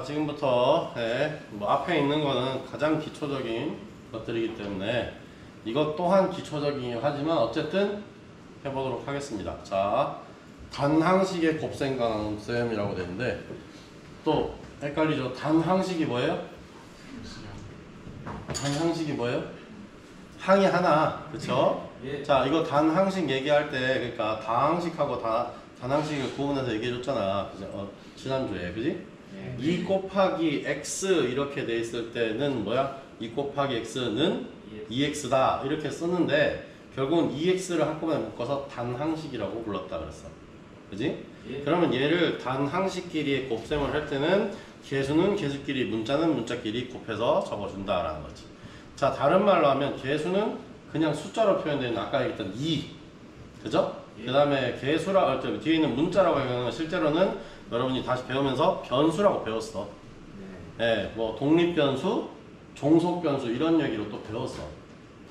지금부터 뭐 앞에 있는 거는 가장 기초적인 것들이기 때문에 이것 또한 기초적이긴 하지만 어쨌든 해보도록 하겠습니다. 자, 단항식의 곱셈과 나눗셈이라고 되는데 또 헷갈리죠? 단항식이 뭐예요? 단항식이 뭐예요? 항이 하나, 그쵸? 예. 자, 이거 단항식 얘기할 때 그러니까 다항식하고 단항식을 구분해서 얘기해줬잖아. 지난주에, 그지? 2 곱하기 x 이렇게 돼 있을 때는 뭐야? 2 곱하기 x는 2x다 이렇게 쓰는데 결국은 2x를 한꺼번에 묶어서 단항식이라고 불렀다 그랬어. 그지? 예. 그러면 얘를 단항식끼리 곱셈을 할 때는 개수는 개수끼리 문자는 문자끼리 곱해서 적어준다라는 거지. 자, 다른 말로 하면 개수는 그냥 숫자로 표현되는 아까 얘기했던 2, 그죠? 예. 그 다음에 개수라 뒤에 있는 문자라고 하면 실제로는 여러분이 다시 배우면서 변수라고 배웠어. 네, 뭐 독립변수, 종속변수 이런 얘기로 또 배웠어.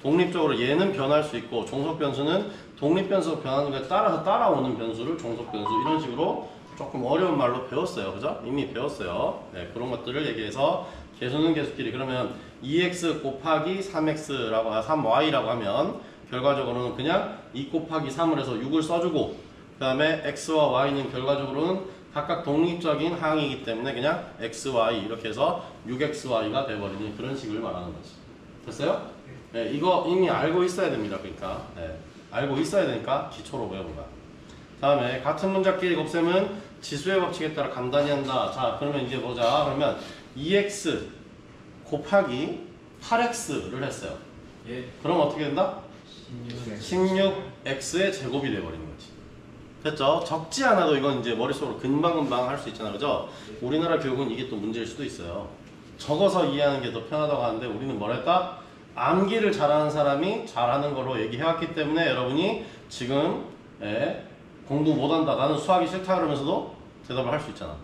독립적으로 얘는 변할 수 있고 종속변수는 독립변수가 변하는 것에 따라서 따라오는 변수를 종속변수 이런 식으로 조금 어려운 말로 배웠어요. 그죠? 이미 배웠어요. 네, 그런 것들을 얘기해서 개수는 개수끼리 그러면 2x 곱하기 3x라고 3y라고 하면 결과적으로는 그냥 2 곱하기 3을 해서 6을 써주고 그 다음에 x와 y는 결과적으로는 각각 독립적인 항이기 때문에 그냥 xy 이렇게 해서 6xy가 돼버리는 그런 식을 말하는 거지. 됐어요? 네, 이거 이미 알고 있어야 됩니다. 그러니까 알고 있어야 되니까 기초로 배우는 거야. 다음에 같은 문자끼리 곱셈은 지수의 법칙에 따라 간단히 한다. 자, 그러면 이제 보자. 그러면 2x 곱하기 8x를 했어요. 예. 그럼 어떻게 된다? 16x의 제곱이 돼버리는 거지. 됐죠? 적지 않아도 이건 이제 머릿속으로 금방금방 할 수 있잖아. 그죠? 우리나라 교육은 이게 또 문제일 수도 있어요. 적어서 이해하는 게 더 편하다고 하는데 우리는 뭐라 했다? 암기를 잘하는 사람이 잘하는 걸로 얘기해왔기 때문에 여러분이 지금 공부 못한다, 나는 수학이 싫다 그러면서도 대답을 할 수 있잖아.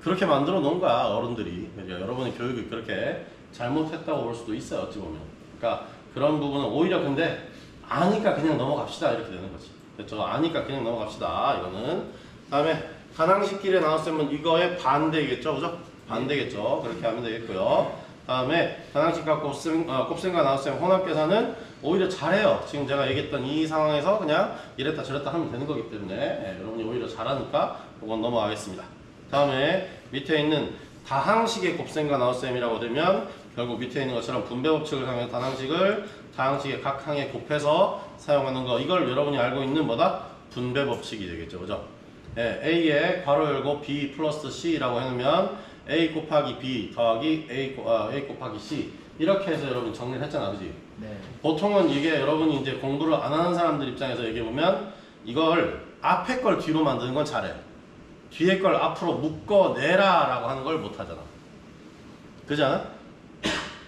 그렇게 만들어 놓은 거야, 어른들이. 그러니까 여러분의 교육을 그렇게 잘못했다고 볼 수도 있어요, 어찌 보면. 그러니까 그런 부분은 오히려 근데 아니까 그냥 넘어갑시다 이렇게 되는 거지. 됐죠? 아니까 그냥 넘어갑시다 이거는. 다음에 단항식끼리 나눴으면 이거의 반대겠죠, 그죠? 반대겠죠. 그렇게 하면 되겠고요. 다음에 단항식과 곱셈과 나눗셈 혼합계산은 오히려 잘해요. 지금 제가 얘기했던 이 상황에서 그냥 이랬다 저랬다 하면 되는 거기 때문에 여러분이 오히려 잘하니까 그건 넘어가겠습니다. 다음에 밑에 있는 다항식의 곱셈과 나눗셈이라고 되면 결국 밑에 있는 것처럼 분배법칙을 사용해서 단항식을 다항식의 각 항에 곱해서 사용하는 거, 이걸 여러분이 알고 있는 뭐다? 분배법칙이 되겠죠, 그죠? A에 괄호 열고 B 플러스 C라고 해놓으면 A 곱하기 B 더하기 A 곱하기 C 이렇게 해서 여러분 정리를 했잖아, 그지? 네. 보통은 이게 여러분이 이제 공부를 안 하는 사람들 입장에서 얘기해보면 이걸 앞에 걸 뒤로 만드는 건 잘해. 뒤에 걸 앞으로 묶어내라 라고 하는 걸 못하잖아. 그지 않아?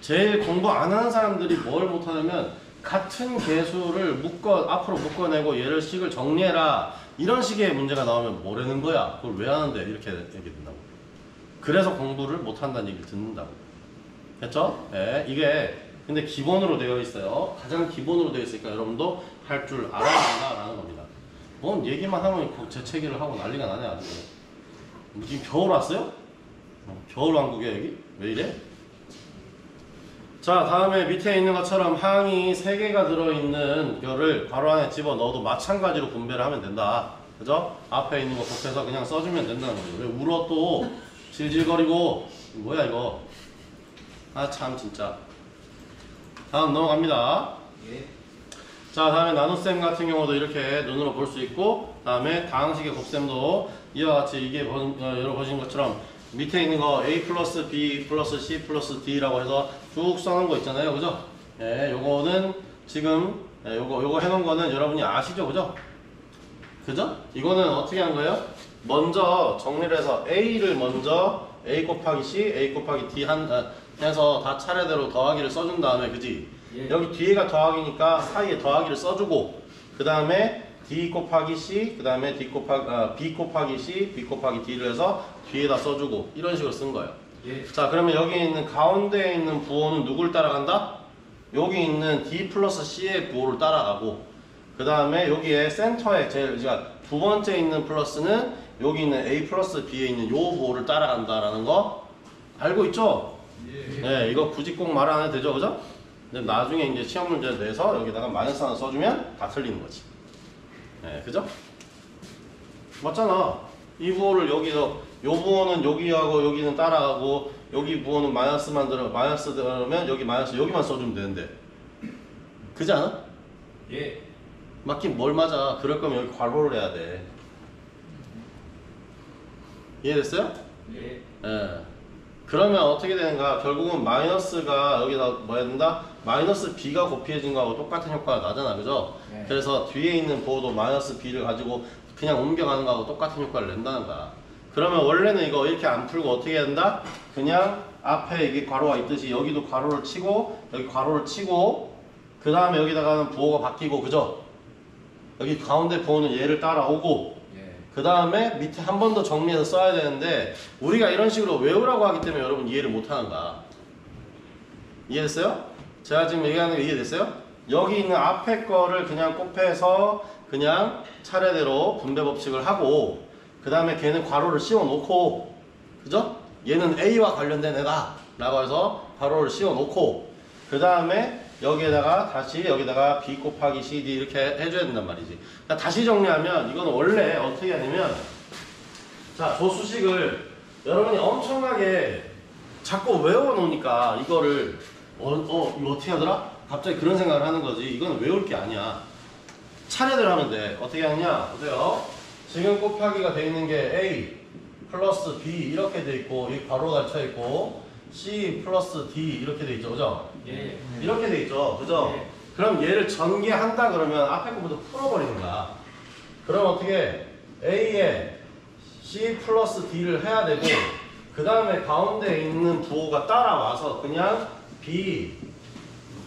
제일 공부 안 하는 사람들이 뭘 못하냐면 같은 개수를 앞으로 묶어내고 얘를 식을 정리해라 이런 식의 문제가 나오면 뭐라는 거야? 그걸 왜 하는데? 이렇게 얘기된다고. 그래서 공부를 못한다는 얘기를 듣는다고. 됐죠? 네, 이게 근데 기본으로 되어 있어요. 가장 기본으로 되어 있으니까 여러분도 할 줄 알아야 된다라는 겁니다. 뭔 얘기만 하면 재채기를 하고 난리가 나네 아주. 지금 겨울 왔어요? 겨울 왕국이야 여기? 왜 이래? 자, 다음에 밑에 있는 것처럼 항이 3개가 들어있는 거를 괄호 안에 집어넣어도 마찬가지로 분배를 하면 된다. 그죠? 앞에 있는 거 곱해서 그냥 써주면 된다는 거죠. 왜 울어 또 질질거리고 뭐야 이거. 아 참 진짜. 다음 넘어갑니다. 예. 자, 다음에 나눗셈 같은 경우도 이렇게 눈으로 볼 수 있고 다음에 다항식의 곱셈도 이와 같이 이게 여러분 보신 것처럼 밑에 있는 거 A 플러스 B 플러스 C 플러스 D라고 해서 쭉 써놓은 거 있잖아요. 그죠? 예, 요거는 지금 요거 해놓은 거는 여러분이 아시죠? 그죠? 그죠? 이거는 어떻게 한 거예요? 먼저 정리를 해서 A를 먼저 A 곱하기 C, A 곱하기 D 해서 다 차례대로 더하기를 써준 다음에 그지? 예. 여기 뒤에가 더하기니까 사이에 더하기를 써주고 그 다음에 D 곱하기 C, 그 다음에 B 곱하기 C, B 곱하기 D를 해서 뒤에다 써주고 이런 식으로 쓴 거예요. 예. 자, 그러면 여기 있는 가운데에 있는 부호는 누굴 따라간다? 여기 있는 D 플러스 C의 부호를 따라가고 그 다음에 여기에 센터에 두 번째 있는 플러스는 여기 있는 A 플러스 B에 있는 요 부호를 따라간다라는 거 알고 있죠? 예. 네, 이거 굳이 꼭 말 안 해도 되죠, 그죠? 근데 나중에 이제 시험 문제를 내서 여기다가 마이너스 하나 써주면 다 틀리는 거지. 네, 그죠? 맞잖아. 이 부호를 여기서, 요 부호는 여기하고 여기는 따라가고, 여기 부호는 마이너스 들으면 여기 마이너스, 여기만 써주면 되는데. 그지 않아? 예. 맞긴 뭘 맞아. 그럴 거면 여기 괄호를 해야 돼. 이해됐어요? 예. 예. 그러면 어떻게 되는가? 결국은 마이너스가 여기다 뭐 해야 된다? 마이너스 b가 곱해진 거하고 똑같은 효과가 나잖아, 그죠? 네. 그래서 뒤에 있는 보호도 마이너스 b를 가지고 그냥 옮겨가는 거하고 똑같은 효과를 낸다는 거야. 그러면 원래는 이거 이렇게 안 풀고 어떻게 해야 된다? 그냥 앞에 이게 괄호가 있듯이 여기도 괄호를 치고 여기 괄호를 치고 그 다음에 여기다가는 부호가 바뀌고, 그죠? 여기 가운데 부호는 얘를 따라오고 예. 그 다음에 밑에 한 번 더 정리해서 써야 되는데 우리가 이런 식으로 외우라고 하기 때문에 여러분 이해를 못하는 거야. 이해됐어요? 제가 지금 얘기하는 거 이해됐어요? 여기 있는 앞에 거를 그냥 곱해서 그냥 차례대로 분배 법칙을 하고 그 다음에 걔는 괄호를 씌워 놓고, 그죠? 얘는 A와 관련된 애다 라고 해서 괄호를 씌워 놓고 그 다음에 여기에다가 다시 여기다가 B 곱하기 CD 이렇게 해줘야 된단 말이지. 그러니까 다시 정리하면 이건 원래 어떻게 하냐면, 자, 저 수식을 여러분이 엄청나게 자꾸 외워 놓으니까 이거를 이거 어떻게 하더라? 갑자기 그런 생각을 하는 거지. 이건 외울 게 아니야. 차례대로 하면 돼. 어떻게 하느냐? 보세요. 지금 곱하기가 돼 있는 게 A 플러스 B 이렇게 돼 있고 이 괄호 닫혀 있고 C 플러스 D 이렇게 돼 있죠, 그죠? 예. 이렇게 돼 있죠, 그죠? 네. 그럼 얘를 전개한다 그러면 앞에 거부터 풀어버리는 거야. 그럼 어떻게 A에 C 플러스 D를 해야 되고 그 다음에 가운데 있는 부호가 따라와서 그냥 B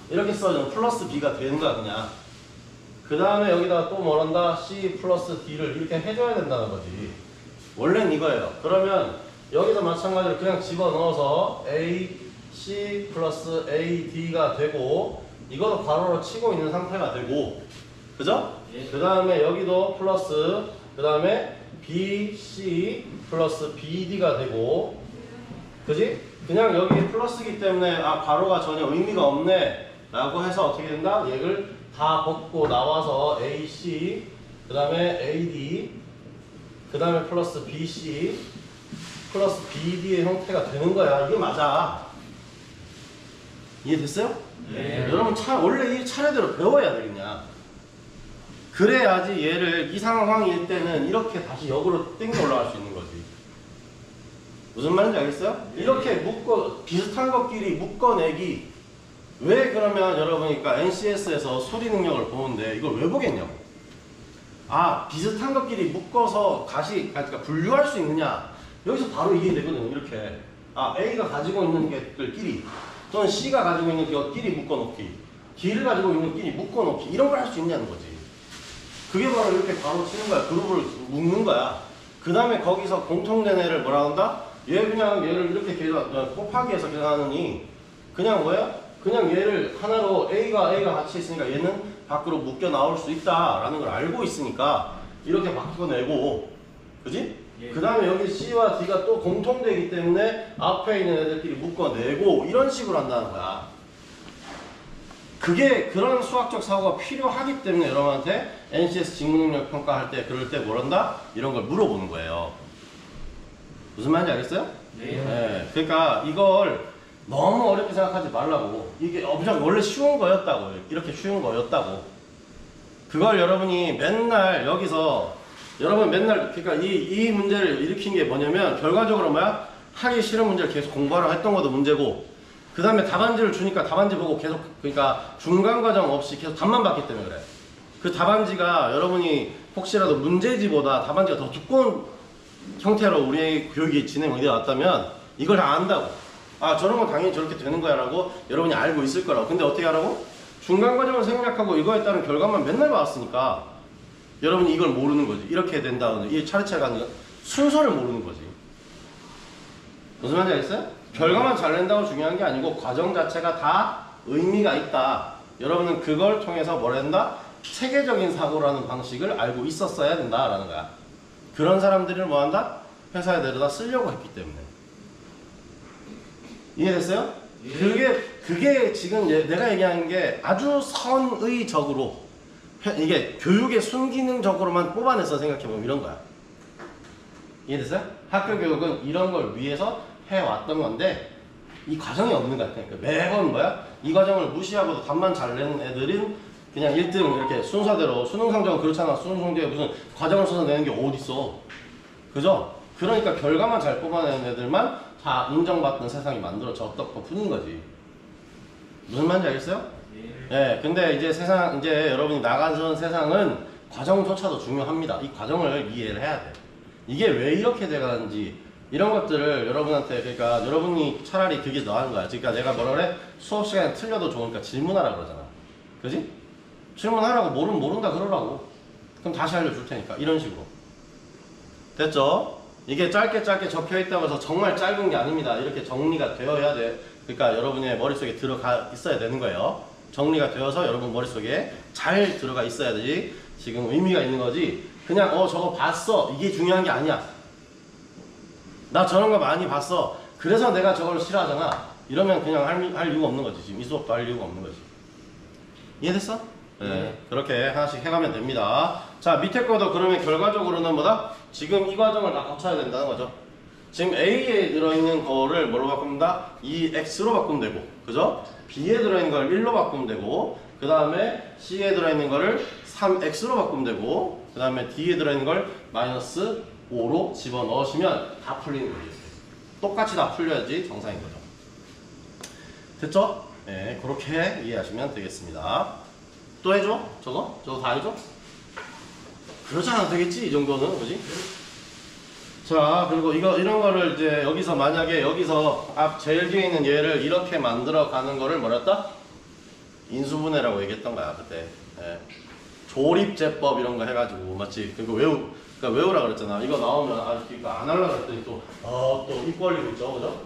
이렇게 써주면 플러스 B가 되는 거야, 그냥. 그 다음에 여기다가 또 뭐란다? C 플러스 D를 이렇게 해줘야 된다는 거지. 원래는 이거예요. 그러면 여기서 마찬가지로 그냥 집어넣어서 A, C 플러스 A, D가 되고 이것도 괄호로 치고 있는 상태가 되고, 그죠? 예. 그 다음에 여기도 플러스 그 다음에 B, C 플러스 B, D가 되고, 그지? 그냥 여기 플러스기 때문에 괄호가 전혀 의미가 없네 라고 해서 어떻게 된다? 얘를 다 벗고 나와서 AC 그 다음에 AD 그 다음에 플러스 BC 플러스 BD의 형태가 되는 거야. 이게 맞아. 이해됐어요? 네. 여러분 원래 이 차례대로 배워야 되겠냐. 그래야지 얘를 이 상황일 때는 이렇게 다시 역으로 땡겨 올라갈 수 있는 거지. 무슨 말인지 알겠어요? 이렇게 비슷한 것끼리 묶어내기. 왜 그러면 여러분이 그러니까 NCS에서 수리 능력을 보는데 이걸 왜 보겠냐고. 비슷한 것끼리 묶어서 그러니까 분류할 수 있느냐. 여기서 바로 이해되거든요. 이렇게 A가 가지고 있는 것들끼리 또는 C가 가지고 있는 것끼리 묶어놓기, D를 가지고 있는 것끼리 묶어놓기, 이런 걸 할 수 있냐는 거지. 그게 바로 이렇게 바로 치는 거야. 그룹을 묶는 거야. 그 다음에 거기서 공통된 애를 뭐라 한다? 그냥 얘를 이렇게 계속 곱하기해서 계산하느니 그냥 뭐야? 그냥 얘를 하나로 A가 같이 있으니까 얘는 밖으로 묶여 나올 수 있다라는 걸 알고 있으니까 이렇게 바꿔내고, 그지? 예. 그 다음에 여기 C와 D가 또 공통되기 때문에 앞에 있는 애들끼리 묶어내고 이런 식으로 한다는 거야. 그게 그런 수학적 사고가 필요하기 때문에 여러분한테 NCS 직무능력 평가할 때 그럴 때 뭐란다? 이런 걸 물어보는 거예요. 무슨 말인지 알겠어요? 네. 그러니까 이걸 너무 어렵게 생각하지 말라고. 이게 원래 쉬운 거였다고. 이렇게 쉬운 거였다고. 그걸 여러분이 맨날 여기서 그러니까 이 문제를 일으킨 게 뭐냐면 결과적으로 뭐야? 하기 싫은 문제를 계속 공부하라고 했던 것도 문제고, 그 다음에 답안지를 주니까 답안지 보고 계속, 그러니까 중간 과정 없이 계속 답만 봤기 때문에 그래. 그 답안지가 여러분이 혹시라도 문제지보다 답안지가 더 두꺼운 형태로 우리의 교육이 진행이 되어 왔다면 이걸 다 안다고. 저런 건 당연히 저렇게 되는 거야 라고 여러분이 알고 있을 거라고. 근데 어떻게 하라고? 중간 과정을 생략하고 이거에 따른 결과만 맨날 봐왔으니까 여러분이 이걸 모르는 거지. 이렇게 된다는 이 차례차례 가는 순서를 모르는 거지. 무슨 말인지 알겠어요? 결과만 잘 낸다고 중요한 게 아니고 과정 자체가 다 의미가 있다. 여러분은 그걸 통해서 뭘 한다? 체계적인 사고라는 방식을 알고 있었어야 된다라는 거야. 그런 사람들을 뭐 한다? 회사에 내려다 쓰려고 했기 때문에. 이해됐어요? 예. 그게 지금 내가 얘기하는 게 아주 선의적으로 이게 교육의 순기능적으로만 뽑아내서 생각해보면 이런 거야. 이해됐어요? 학교 교육은 이런 걸 위해서 해왔던 건데 이 과정이 없는 거야. 그러니까 매번 뭐야? 이 과정을 무시하고도 답만 잘 내는 애들은 그냥 1등 이렇게 순서대로 수능 성적은 그렇잖아. 수능 성적에 무슨 과정을 써서 내는 게 어딨어. 그죠? 그러니까 결과만 잘 뽑아내는 애들만 다 인정받는 세상이 만들어졌던 뿐인 거지. 무슨 말인지 알겠어요? 예. 근데 이제 이제 여러분이 나가는 세상은 과정조차도 중요합니다. 이 과정을 이해를 해야 돼. 이게 왜 이렇게 돼가는지 이런 것들을 여러분한테 그러니까 여러분이 차라리 그게 나은 거야. 그러니까 내가 뭐라 그래? 수업 시간에 틀려도 좋으니까 질문하라 그러잖아. 그지? 질문하라고 모르면 모른다 그러라고. 그럼 다시 알려줄 테니까 이런 식으로. 됐죠? 이게 짧게 적혀 있다고 해서 정말 짧은 게 아닙니다. 이렇게 정리가 되어야 돼. 그러니까 여러분의 머릿속에 들어가 있어야 되는 거예요. 정리가 되어서 여러분 머릿속에 잘 들어가 있어야지 지금 의미가 있는 거지. 그냥 저거 봤어 이게 중요한 게 아니야. 나 저런 거 많이 봤어 그래서 내가 저걸 싫어하잖아. 이러면 그냥 할 이유가 없는 거지. 지금 이 수업도 할 이유가 없는 거지. 이해됐어? 네. 그렇게 하나씩 해가면 됩니다. 자, 밑에 거도 그러면 결과적으로는 뭐다? 지금 이 과정을 다 거쳐야 된다는 거죠. 지금 A에 들어있는 거를 뭐로 바꿉니다? 2X로 바꾸면 되고, 그죠? B에 들어있는 걸 1로 바꾸면 되고, 그 다음에 C에 들어있는 거를 3X로 바꾸면 되고, 그 다음에 D에 들어있는 걸 마이너스 5로 집어넣으시면 다 풀리는 거예요. 똑같이 다 풀려야지 정상인 거죠. 됐죠? 네, 그렇게 이해하시면 되겠습니다. 또 해줘? 저거 다 해줘? 그러지 않아도 되겠지? 이 정도는, 그지? 자, 그리고 이런 거를 이제 여기서 만약에 여기서 앞 제일 뒤에 있는 얘를 이렇게 만들어 가는 거를 뭐랬다? 인수분해라고 얘기했던 거야, 그때. 예. 조립제법 이런 거 해가지고, 맞지? 그러니까 외우라 그랬잖아. 이거 나오면, 그러니까 안 하려고 그랬더니 또 입 벌리고 있죠, 그죠?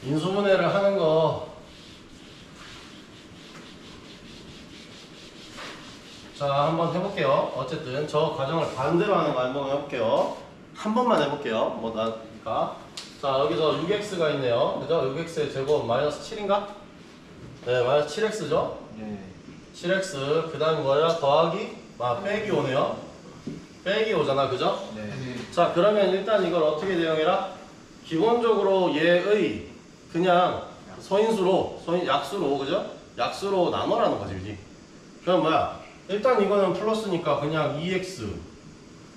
예. 인수분해를 하는 거, 자, 한번 해볼게요. 어쨌든 저 과정을 반대로 하는 거 한번 해볼게요. 한 번만 해볼게요. 그러니까 자, 여기서 6x가 있네요. 그죠? 6x의 제곱 마이너스 7인가? 네, 마이너스 7x죠? 네. 7x 그 다음에 뭐야? 더하기? 빼기 5네요. 빼기 5잖아, 그죠? 네. 자, 그러면 일단 이걸 어떻게 대응해라? 기본적으로 얘의 그냥 약수로, 그죠? 약수로 나눠라는 거지, 그지? 그럼 뭐야? 일단 이거는 플러스니까 그냥 2x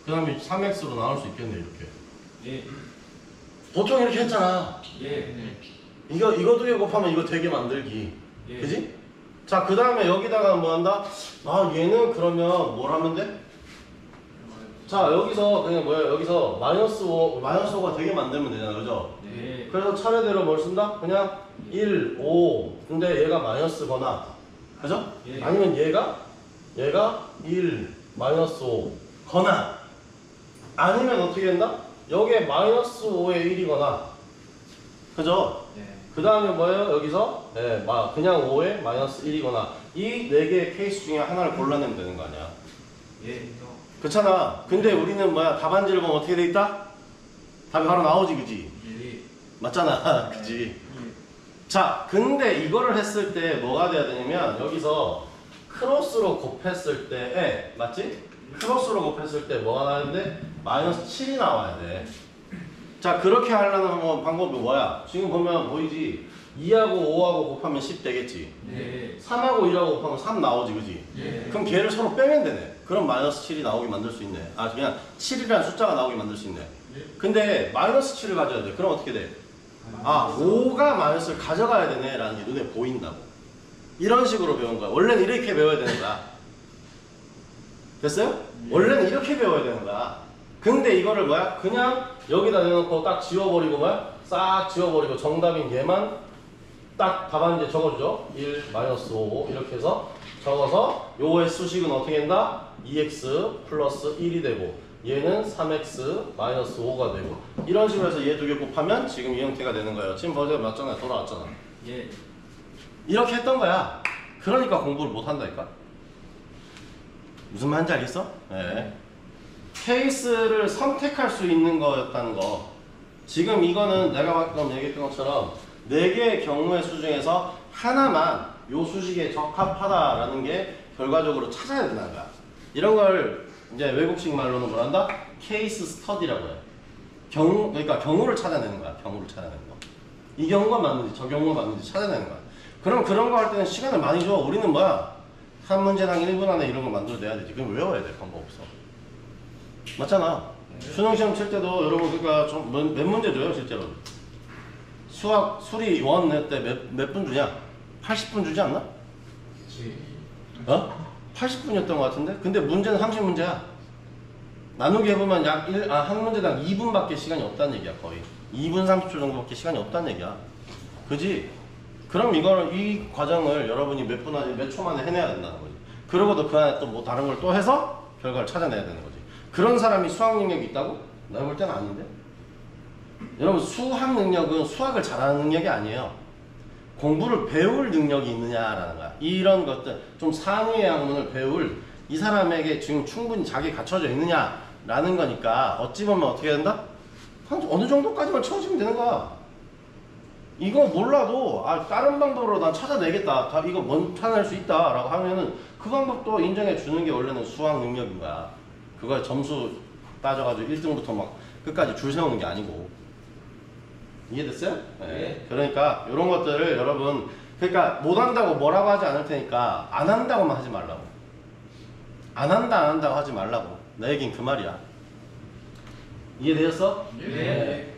그 다음에 3x로 나눌 수 있겠네, 이렇게. 예. 보통 이렇게 했잖아. 예. 이거 두 개 곱하면 이거 되게 만들기. 예. 그지? 자, 그 다음에 여기다가 뭐 한다? 얘는 그러면 뭘 하면 돼? 자, 여기서 그냥 뭐야? 여기서 마이너스 5가 되게 만들면 되잖아, 그죠? 네. 그래서 차례대로 뭘 쓴다? 그냥 1, 5 근데 얘가 마이너스거나, 그죠? 예. 아니면 얘가 1, 마이너스 5 거나 아니면 어떻게 된다? 여기에 마이너스 5의 1이거나, 그죠? 네. 그 다음에 뭐예요? 여기서 그냥 5의 마이너스 1이거나 이 4개의 케이스 중에 하나를 골라내면 되는 거 아니야. 예. 그렇잖아. 근데 우리는 답안지를 보면 어떻게 돼 있다? 답이 바로 나오지, 그지? 예. 맞잖아. 그지? 자, 근데 이거를 했을 때 뭐가 돼야 되냐면 여기서 크로스로 곱했을 때 맞지? 크로스로 곱했을 때 뭐가 나왔는데 마이너스 7이 나와야 돼. 자, 그렇게 하려는 방법이 뭐야? 지금 보면 보이지? 2하고 5하고 곱하면 10 되겠지? 네. 3하고 1하고 곱하면 3 나오지, 그지? 예. 그럼 걔를 서로 빼면 되네. 그럼 마이너스 7이 나오게 만들 수 있네. 그냥 7이라는 숫자가 나오게 만들 수 있네. 근데 마이너스 7을 가져야 돼. 그럼 어떻게 돼? 5가 마이너스를 가져가야 되네 라는 게 눈에 보인다고. 이런 식으로 배운 거야. 원래는 이렇게 배워야 되는 거야. 됐어요? 원래는 이렇게 배워야 되는 거야. 근데 이거를 뭐야? 그냥 여기다 내놓고 딱 지워버리고 싹 지워버리고 정답인 얘만 딱 답안지에 적어주죠. 1, 마이너스 5 이렇게 해서 적어서 요거의 수식은 어떻게 된다? 2x 플러스 1이 되고 얘는 3x 마이너스 5가 되고 이런 식으로 해서 얘 두 개 곱하면 지금 이 형태가 되는 거예요. 지금 버전 맞잖아요. 돌아왔잖아. 예. 이렇게 했던 거야. 그러니까 공부를 못 한다니까. 무슨 말인지 알겠어? 네. 케이스를 선택할 수 있는 거였다는 거. 지금 이거는 내가 방금 얘기했던 것처럼 4개의 경우의 수 중에서 하나만 요 수식에 적합하다라는 게 결과적으로 찾아야 되는 거야. 이런 걸 이제 외국식 말로는 뭐란다? 케이스 스터디라고 해요. 그러니까 경우를 찾아내는 거야. 경우를 찾아내는 거. 이 경우가 맞는지 저 경우가 맞는지 찾아내는 거야. 그럼 그런 거 할 때는 시간을 많이 줘. 우리는 뭐야? 한 문제당 1분 안에 이런 거 만들어내야 되지. 그럼 외워야 돼. 방법 없어. 맞잖아. 수능 시험 칠 때도 여러분 그러니까 좀 몇 문제 줘요 실제로. 수학 수리 원 낼 때 몇 분 주냐? 80분 주지 않나? 어? 80분이었던 것 같은데? 근데 문제는 30문제야. 나누기 해보면 한 문제당 2분밖에 시간이 없다는 얘기야, 거의. 2분 30초 정도밖에 시간이 없다는 얘기야. 그지? 그럼 이 과정을 여러분이 몇 초 만에 해내야 된다는 거지. 그러고도 그 안에 또 뭐 다른 걸 또 해서 결과를 찾아내야 되는 거지. 그런 사람이 수학 능력이 있다고? 내가 볼 때는 아닌데? 여러분, 수학 능력은 수학을 잘하는 능력이 아니에요. 공부를 배울 능력이 있느냐라는 거야. 이런 것들, 좀 상위의 학문을 배울 이 사람에게 지금 충분히 자기 갖춰져 있느냐라는 거니까 어찌 보면 어떻게 된다? 한 어느 정도까지만 채워지면 되는 거야. 이거 몰라도 다른 방법으로 난 찾아내겠다. 이거 찾아낼 수 있다라고 하면은 그 방법도 인정해 주는 게 원래는 수학 능력인 거야. 그거에 점수 따져가지고 1등부터 막 끝까지 줄 세우는 게 아니고. 이해됐어요? 네. 그러니까 이런 것들을 여러분 그러니까 못한다고 뭐라고 하지 않을 테니까 안 한다고만 하지 말라고. 안 한다고 하지 말라고. 내 얘긴 그 말이야. 이해되셨어? 네.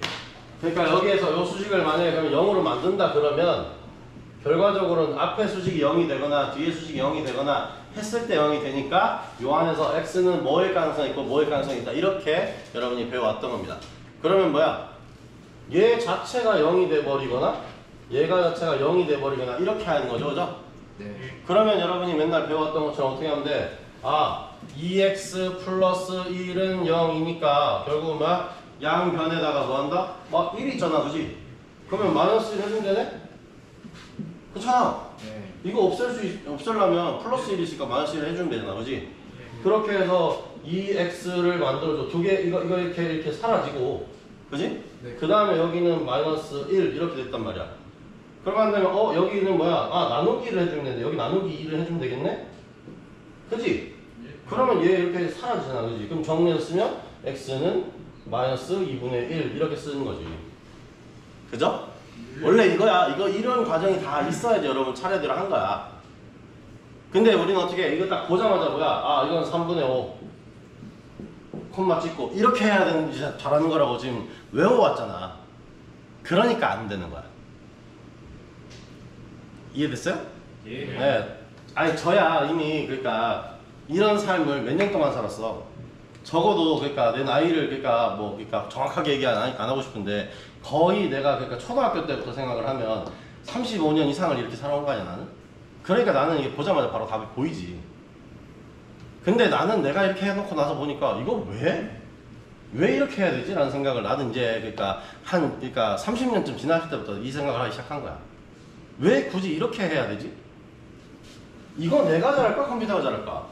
그러니까 여기에서 이 수식을 만약에 그러면 0으로 만든다 그러면 결과적으로는 앞에 수식이 0이 되거나 뒤에 수식이 0이 되거나 했을 때 0이 되니까 요 안에서 x는 뭐일 가능성이 있고 뭐일 가능성이 있다. 이렇게 여러분이 배워왔던 겁니다. 그러면 뭐야? 얘 자체가 0이 돼버리거나 얘가 자체가 0이 돼버리거나 이렇게 하는 거죠. 그죠? 네. 그러면 여러분이 맨날 배웠던 것처럼 어떻게 하면 돼? 2x 플러스 1은 0이니까 결국은 뭐야? 양변에다가 뭐 한다? 막 1 있잖아. 그지? 그러면 마이너스 1 해주면 되네? 그렇잖아. 네. 이거 없애려면 플러스 1 있으니까 마이너스 1 해주면 되잖아. 그지? 그렇게 해서 2x를 만들어줘. 두 개, 이거 이렇게 사라지고. 그지? 네. 그 다음에 여기는 마이너스 1 이렇게 됐단 말이야. 그러면 안 되면 여기는 뭐야? 나누기를 해주면 되는데 여기 나누기 2를 해주면 되겠네? 그지? 그러면 얘 이렇게 사라지잖아. 그지? 그럼 정리해서 쓰면 x는 마이너스 2분의 1 이렇게 쓰는 거지. 그죠? 원래 이거야. 이런 과정이 다 있어야지 여러분 차례대로 한 거야. 근데 우리는 어떻게 해? 이거 딱 보자마자 뭐야? 이건 3분의 5 콤마 찍고 이렇게 해야 되는지 잘하는 거라고 지금 외워왔잖아. 그러니까 안 되는 거야. 이해됐어요? 예. 네. 아니 저야 이미 그러니까 이런 삶을 몇 년 동안 살았어. 적어도 그러니까 내 나이를 그러니까 정확하게 얘기 안 하고 싶은데 거의 내가 그러니까 초등학교 때부터 생각을 하면 35년 이상을 이렇게 살아온 거 아니야 나는? 그러니까 나는 이게 보자마자 바로 답이 보이지. 근데 나는 내가 이렇게 해놓고 나서 보니까 이거 왜 이렇게 해야 되지? 라는 생각을 나는 이제 그러니까 30년쯤 지났을 때부터 이 생각을 하기 시작한 거야. 왜 굳이 이렇게 해야 되지? 이거 내가 잘할까? 컴퓨터가 잘할까?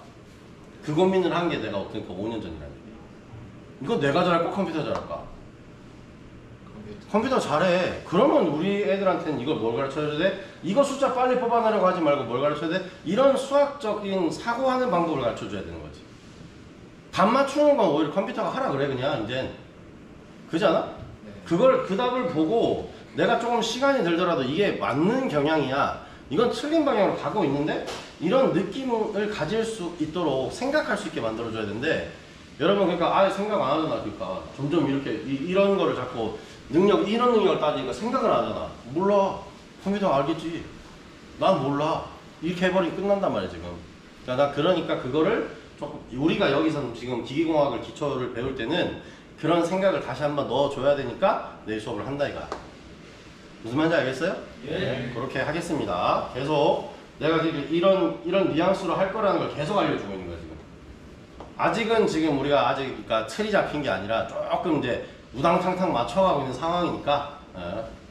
그 고민을 한 게 내가 그러니까 5년 전이라는 얘기야. 이거 내가 잘할까? 컴퓨터가 잘할까? 컴퓨터 잘해. 그러면 우리 애들한테는 이걸 뭘 가르쳐줘야 돼? 이거 숫자 빨리 뽑아내려고 하지 말고 뭘 가르쳐야 돼? 이런 수학적인 사고하는 방법을 가르쳐줘야 되는 거지. 답 맞추는 건 오히려 컴퓨터가 하라 그래 그냥 이젠. 그렇지 않아? 네. 그 답을 보고 내가 조금 시간이 들더라도 이게 맞는 경향이야. 이건 틀린 방향으로 가고 있는데 이런 느낌을 가질 수 있도록 생각할 수 있게 만들어줘야 되는데 여러분 그러니까 생각 안 하잖아. 그러니까 점점 이렇게 이런 거를 자꾸 이런 능력을 따지니까 생각을 안 하잖아. 몰라. 컴퓨터가 알겠지. 난 몰라. 이렇게 해버리면 끝난단 말이야 지금. 그러니까 그거를 조금 우리가 여기서 지금 기계공학을 기초를 배울 때는 그런 생각을 다시 한번 넣어줘야 되니까 내일 수업을 한다 이거야. 무슨 말인지 알겠어요? 예. 네, 그렇게 하겠습니다. 계속 내가 지금 이런 뉘앙스로 할 거라는 걸 계속 알려주고 있는 거야 지금. 아직은 지금 우리가 그러니까 틀이 잡힌 게 아니라 조금 이제 우당탕탕 맞춰가고 있는 상황이니까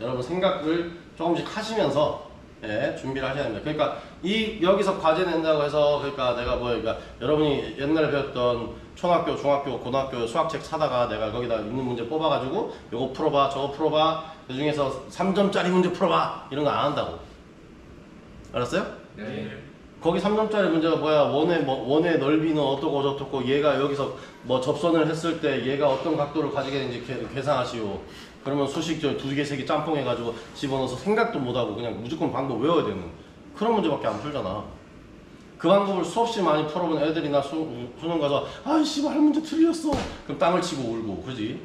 여러분 생각을 조금씩 하시면서 예, 준비를 하셔야 됩니다. 그러니까 여기서 과제 낸다고 해서 그러니까 내가 그러니까 여러분이 옛날에 배웠던 초등학교, 중학교, 고등학교 수학책 사다가 내가 거기다 있는 문제 뽑아가지고 요거 풀어봐, 저거 풀어봐, 그 중에서 3점짜리 문제 풀어봐 이런 거 안 한다고. 알았어요? 네. 거기 3점짜리 문제가 뭐야? 원의 넓이는 어떻고 저떻고 얘가 여기서 뭐 접선을 했을 때 얘가 어떤 각도를 가지게 되는지 계산하시오. 그러면 수식 저 2개, 3개 짬뽕 해가지고 집어넣어서 생각도 못하고 그냥 무조건 방법 외워야 되는 그런 문제밖에 안 풀잖아. 그 방법을 수없이 많이 풀어본 애들이나 수능 가서 아이씨 할 문제 틀렸어. 그럼 땅을 치고 울고 그러지.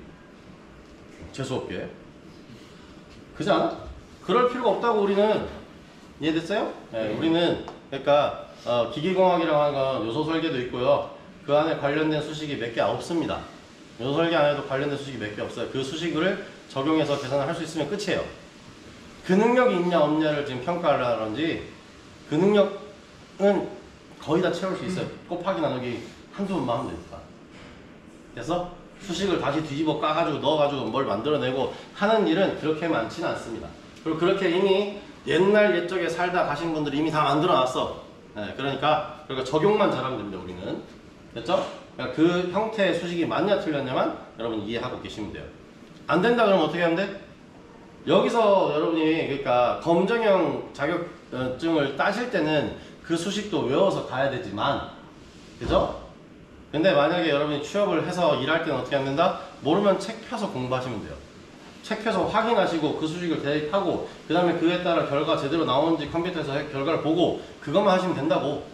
재수없게. 그지 않아? 그럴 필요가 없다고 우리는. 이해됐어요? 네, 우리는 그러니까 기계공학이라고 하는 건 요소 설계도 있고요. 그 안에 관련된 수식이 몇 개 없습니다. 요소 설계 안에도 관련된 수식이 몇 개 없어요. 그 수식을 적용해서 계산을 할 수 있으면 끝이에요. 그 능력이 있냐 없냐를 지금 평가를 하는지 그 능력은 거의 다 채울 수 있어요. 곱하기 나누기 한두 번만 하면 되니까. 그래서 수식을 다시 뒤집어 까가지고 넣어가지고 뭘 만들어내고 하는 일은 그렇게 많지는 않습니다. 그리고 그렇게 이미 옛날 옛적에 살다 가신 분들이 이미 다 만들어놨어. 네, 그러니까 적용만 잘하면 됩니다. 우리는. 됐죠? 그러니까 그 형태의 수식이 맞냐 틀렸냐만 여러분 이해하고 계시면 돼요. 안 된다 그러면 어떻게 하면 돼? 여기서 여러분이 그러니까 검정형 자격증을 따실 때는 그 수식도 외워서 가야 되지만, 그죠? 근데 만약에 여러분이 취업을 해서 일할 때는 어떻게 하면 된다? 모르면 책 펴서 공부하시면 돼요. 책 펴서 확인하시고 그 수식을 대입하고 그 다음에 그에 따라 결과 제대로 나오는지 컴퓨터에서 결과를 보고 그것만 하시면 된다고.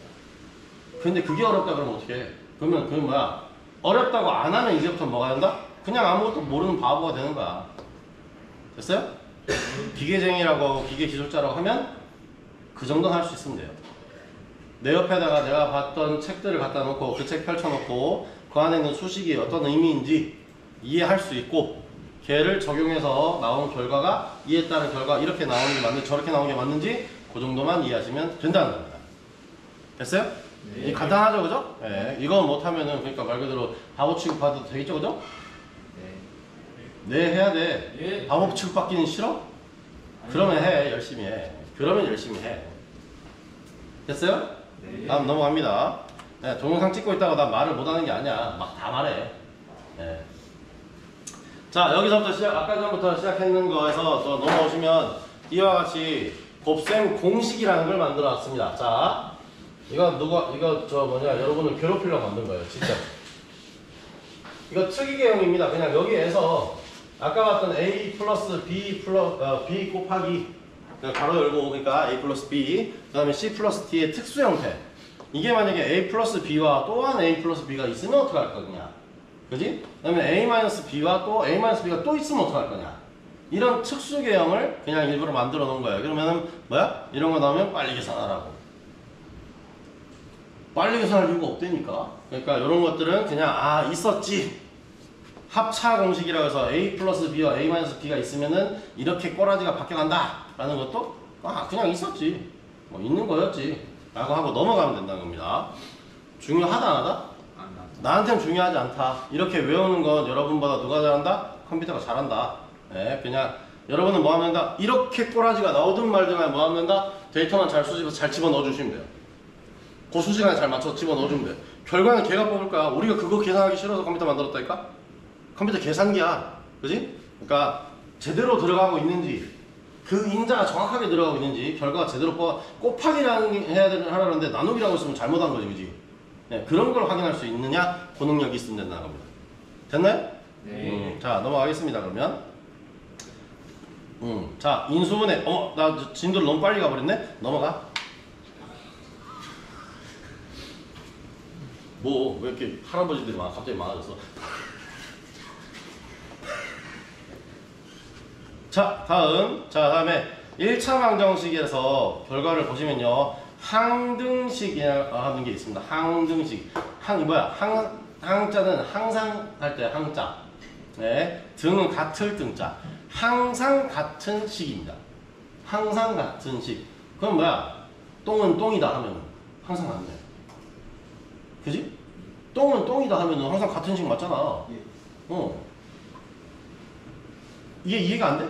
근데 그게 어렵다 그러면 어떻게 해? 그러면 그건 뭐야? 어렵다고 안 하면 이제부터 뭐가 된다? 그냥 아무것도 모르는 바보가 되는 거야. 됐어요? 기계쟁이라고 기계기술자라고 하면 그 정도는 할 수 있으면 돼요. 내 옆에다가 내가 봤던 책들을 갖다 놓고 그 책 펼쳐놓고 그 안에 있는 수식이 어떤 의미인지 이해할 수 있고 걔를 적용해서 나온 결과가 이에 따른 결과 이렇게 나오는 게 맞는지 저렇게 나오는 게 맞는지 그 정도만 이해하시면 된다는 겁니다. 됐어요? 네. 간단하죠, 그죠? 네. 이거 못하면은 그러니까 말 그대로 바보 취급받아도 되겠죠, 그죠? 네, 해야 돼. 예. 바보 취급받기는 싫어? 그러면 해, 열심히 해. 그러면 열심히 해. 됐어요? 네. 다음 넘어갑니다. 네, 동영상 찍고 있다가 나 말을 못하는 게 아니야. 막 다 말해. 네. 자, 여기서부터 아까 전부터 시작했는 거에서 또 넘어오시면 이와 같이 곱셈 공식이라는 걸 만들어 놨습니다. 자, 여러분을 괴롭히려고 만든 거예요, 진짜. 이거 특이계형입니다. 그냥 여기에서 아까 봤던 A 플러스 B B 곱하기 가로 열고 그러니까 A 플러스 B 그 다음에 C 플러스 D의 특수 형태. 이게 만약에 A 플러스 B와 또한 A 플러스 B가 있으면 어떡할 거냐, 그지? 그 다음에 A 마이너스 B와 또 A 마이너스 B가 또 있으면 어떡할 거냐, 이런 특수 계형을 그냥 일부러 만들어 놓은 거예요. 그러면은 뭐야? 이런 거 나오면 빨리 계산하라고. 빨리 계산할 이유가 없다니까. 그러니까 이런 것들은 그냥 있었지. 합차 공식이라고 해서 A 플러스 B와 A 마이너스 B가 있으면은 이렇게 꼬라지가 바뀌어간다 라는 것도 그냥 있었지. 뭐 있는 거였지 라고 하고 넘어가면 된다는 겁니다. 중요하다 안 하다? 나한테는 중요하지 않다. 이렇게 외우는 건 여러분보다 누가 잘한다? 컴퓨터가 잘한다. 네, 그냥 여러분은 뭐 하면 된다? 이렇게 꼬라지가 나오든 말든 뭐 하면 된다? 데이터만 잘 수집해서 잘 집어넣어 주시면 돼요. 그 수시간에 잘 맞춰서 집어넣어 주면 돼요. 결과는 걔가 뽑을 거야. 우리가 그거 계산하기 싫어서 컴퓨터 만들었다니까? 컴퓨터 계산기야. 그지? 그러니까 제대로 들어가고 있는지 그 인자가 정확하게 들어가고 있는지 결과가 제대로 곱하기라는 하라는데 나누기라고 했으면 잘못한 거지, 그지? 네, 그런 걸 확인할 수 있느냐? 그 능력이 있으면 된다는 겁니다. 됐나요? 네. 자, 넘어가겠습니다. 그러면 자, 인수분해. 나 진도를 너무 빨리 가버렸네? 넘어가. 뭐 왜 이렇게 할아버지들이 갑자기 많아졌어? 자, 다음에 1차 방정식에서 결과를 보시면요, 항등식이라고 하는 게 있습니다. 항등식. 항자는 항상 할 때 항자. 네, 등은 같을 등자. 항상 같은 식입니다. 항상 같은 식. 그럼 뭐야? 똥은 똥이다 하면 항상 같네. 그지? 똥은 똥이다 하면 항상 같은 식 맞잖아. 이게 이해가 안 돼?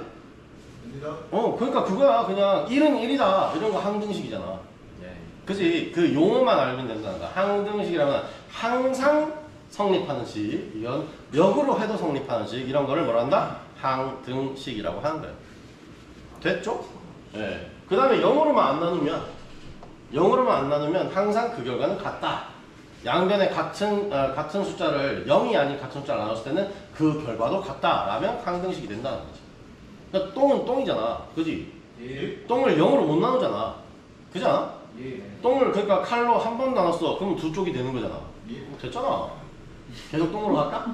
그러니까 그거야. 그냥 1은 1이다 이런 거 항등식이잖아. 예. 그지? 그 용어만 알면 된다는 거야. 항등식이라면 항상 성립하는 식, 이건 역으로 해도 성립하는 식, 이런 거를 뭐라 한다? 항등식이라고 하는 거예요. 됐죠? 예. 그 다음에 0으로만 안 나누면 항상 그 결과는 같다. 양변에 같은 숫자를 0이 아닌 같은 숫자를 나눴을 때는 그 결과도 같다라면 항등식이 된다는 거지. 그러니까 똥은 똥이잖아. 그지? 예. 똥을 0으로 못 나누잖아. 그지 않아? 예. 똥을 그러니까 칼로 한 번 나눴어. 그럼 두 쪽이 되는 거잖아. 됐잖아. 계속 똥으로 갈까?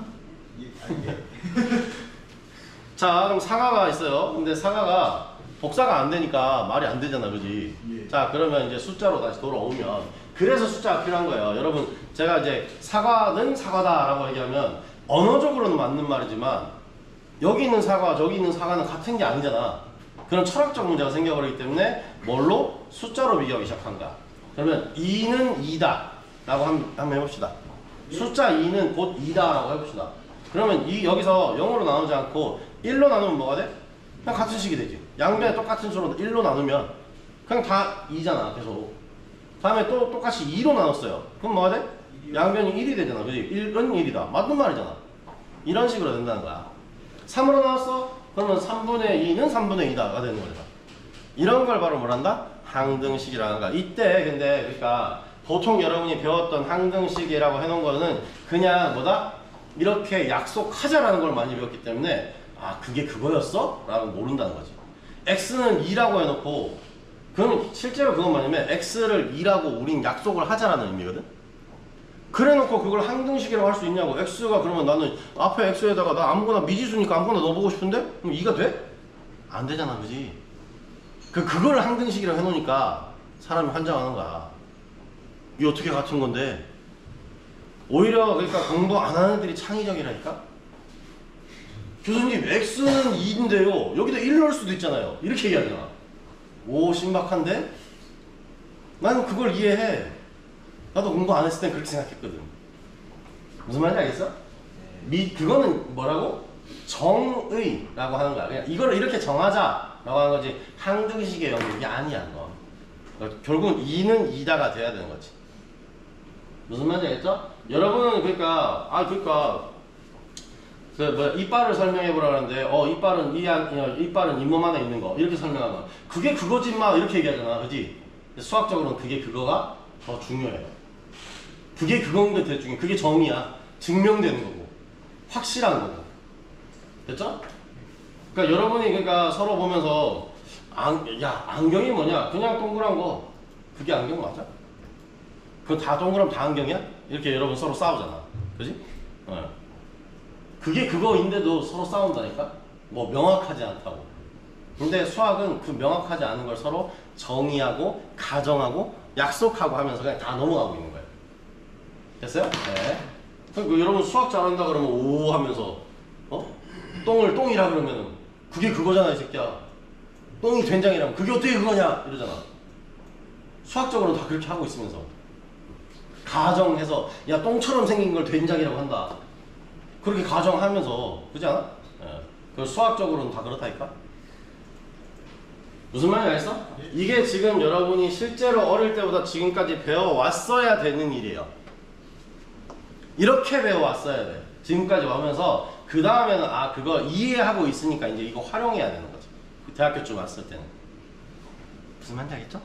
자, 그럼 사과가 있어요. 근데 사과가 복사가 안 되니까 말이 안 되잖아. 그지? 자, 그러면 이제 숫자로 다시 돌아오면, 그래서 숫자가 필요한 거예요. 여러분, 제가 이제 사과는 사과다라고 얘기하면 언어적으로는 맞는 말이지만 여기 있는 사과, 저기 있는 사과는 같은 게 아니잖아. 그런 철학적 문제가 생겨버리기 때문에 뭘로? 숫자로 비교하기 시작한 거야. 그러면 2는 2다 라고 한번 해봅시다. 숫자 2는 곧 2다 라고 해봅시다. 그러면 여기서 0으로 나누지 않고 1로 나누면 뭐가 돼? 그냥 같은 식이 되지. 양변에 똑같은 수로 1로 나누면 그냥 다 2잖아. 계속. 다음에 또 똑같이 2로 나눴어요. 그럼 뭐가 돼? 양변이 1이 되잖아. 그지? 1은 1이다. 맞는 말이잖아. 이런 식으로 된다는 거야. 3으로 나왔어? 그러면 3분의 2는 3분의 2다가 되는 거잖아. 이런 걸 바로 뭐란다? 항등식이라는 거야. 이때 근데 그러니까 보통 여러분이 배웠던 항등식이라고 해놓은 거는 그냥 뭐다? 이렇게 약속하자라는 걸 많이 배웠기 때문에 아 그게 그거였어? 라고 모른다는 거지. x는 2라고 해놓고 그럼 실제로 그건 뭐냐면 x를 2라고 우린 약속을 하자라는 의미거든. 그래놓고 그걸 항등식이라고 할 수 있냐고. x가 그러면 나는 앞에 x에다가 나 아무거나 미지수니까 아무거나 넣어보고 싶은데? 그럼 2가 돼? 안 되잖아. 그지? 그걸 항등식이라고 해놓으니까 사람이 환장하는 거야. 이게 어떻게 같은 건데? 오히려 그러니까 공부 안 하는 애들이 창의적이라니까? 교수님 x는 2인데요 여기다 1 넣을 수도 있잖아요. 이렇게 얘기하잖아. 오 신박한데? 나는 그걸 이해해. 나도 공부 안 했을 땐 그렇게 생각했거든. 무슨 말인지 알겠어? 그거는 뭐라고? 정의라고 하는 거야. 그냥 이걸 이렇게 정하자라고 하는 거지 항등식의 영역이 아니야. 너. 그러니까 결국은 2는 2다가 돼야 되는 거지. 무슨 말인지 알겠죠? 여러분은 그러니까 이빨을 설명해 보라 그러는데 이빨은 잇몸 안에 있는 거 이렇게 설명하는 거. 그게 그거지 마 이렇게 얘기하잖아. 그지? 수학적으로는 그게 그거가 더 중요해요. 그게 그건 게 되게 중요해. 그게 정의야. 증명되는 거고 확실한 거고. 됐죠? 그러니까 여러분이 그러니까 서로 보면서 야 안경이 뭐냐? 그냥 동그란 거. 그게 안경 맞아? 그건 다 동그라면 다 안경이야? 이렇게 여러분 서로 싸우잖아. 그지? 그게 그거인데도 서로 싸운다니까? 뭐 명확하지 않다고. 근데 수학은 그 명확하지 않은 걸 서로 정의하고 가정하고 약속하고 하면서 그냥 다 넘어가고 있는 거예요. 됐어요? 네. 그러니까 여러분 수학 잘한다 그러면 오 하면서 똥을 똥이라 그러면은 그게 그거잖아 이 새끼야. 똥이 된장이라면 그게 어떻게 그거냐 이러잖아. 수학적으로는 다 그렇게 하고 있으면서 가정해서 야 똥처럼 생긴 걸 된장이라고 한다. 그렇게 가정하면서 그렇지 않아? 예. 그 수학적으로는 다 그렇다니까? 무슨 말인지 알겠어? 이게 지금 여러분이 실제로 어릴 때보다 지금까지 배워왔어야 되는 일이에요. 이렇게 배워왔어야 돼. 지금까지 오면서 그 다음에는 그거 이해하고 있으니까 이제 이거 활용해야 되는 거지. 대학교쯤 왔을 때는. 무슨 말인지 알겠죠?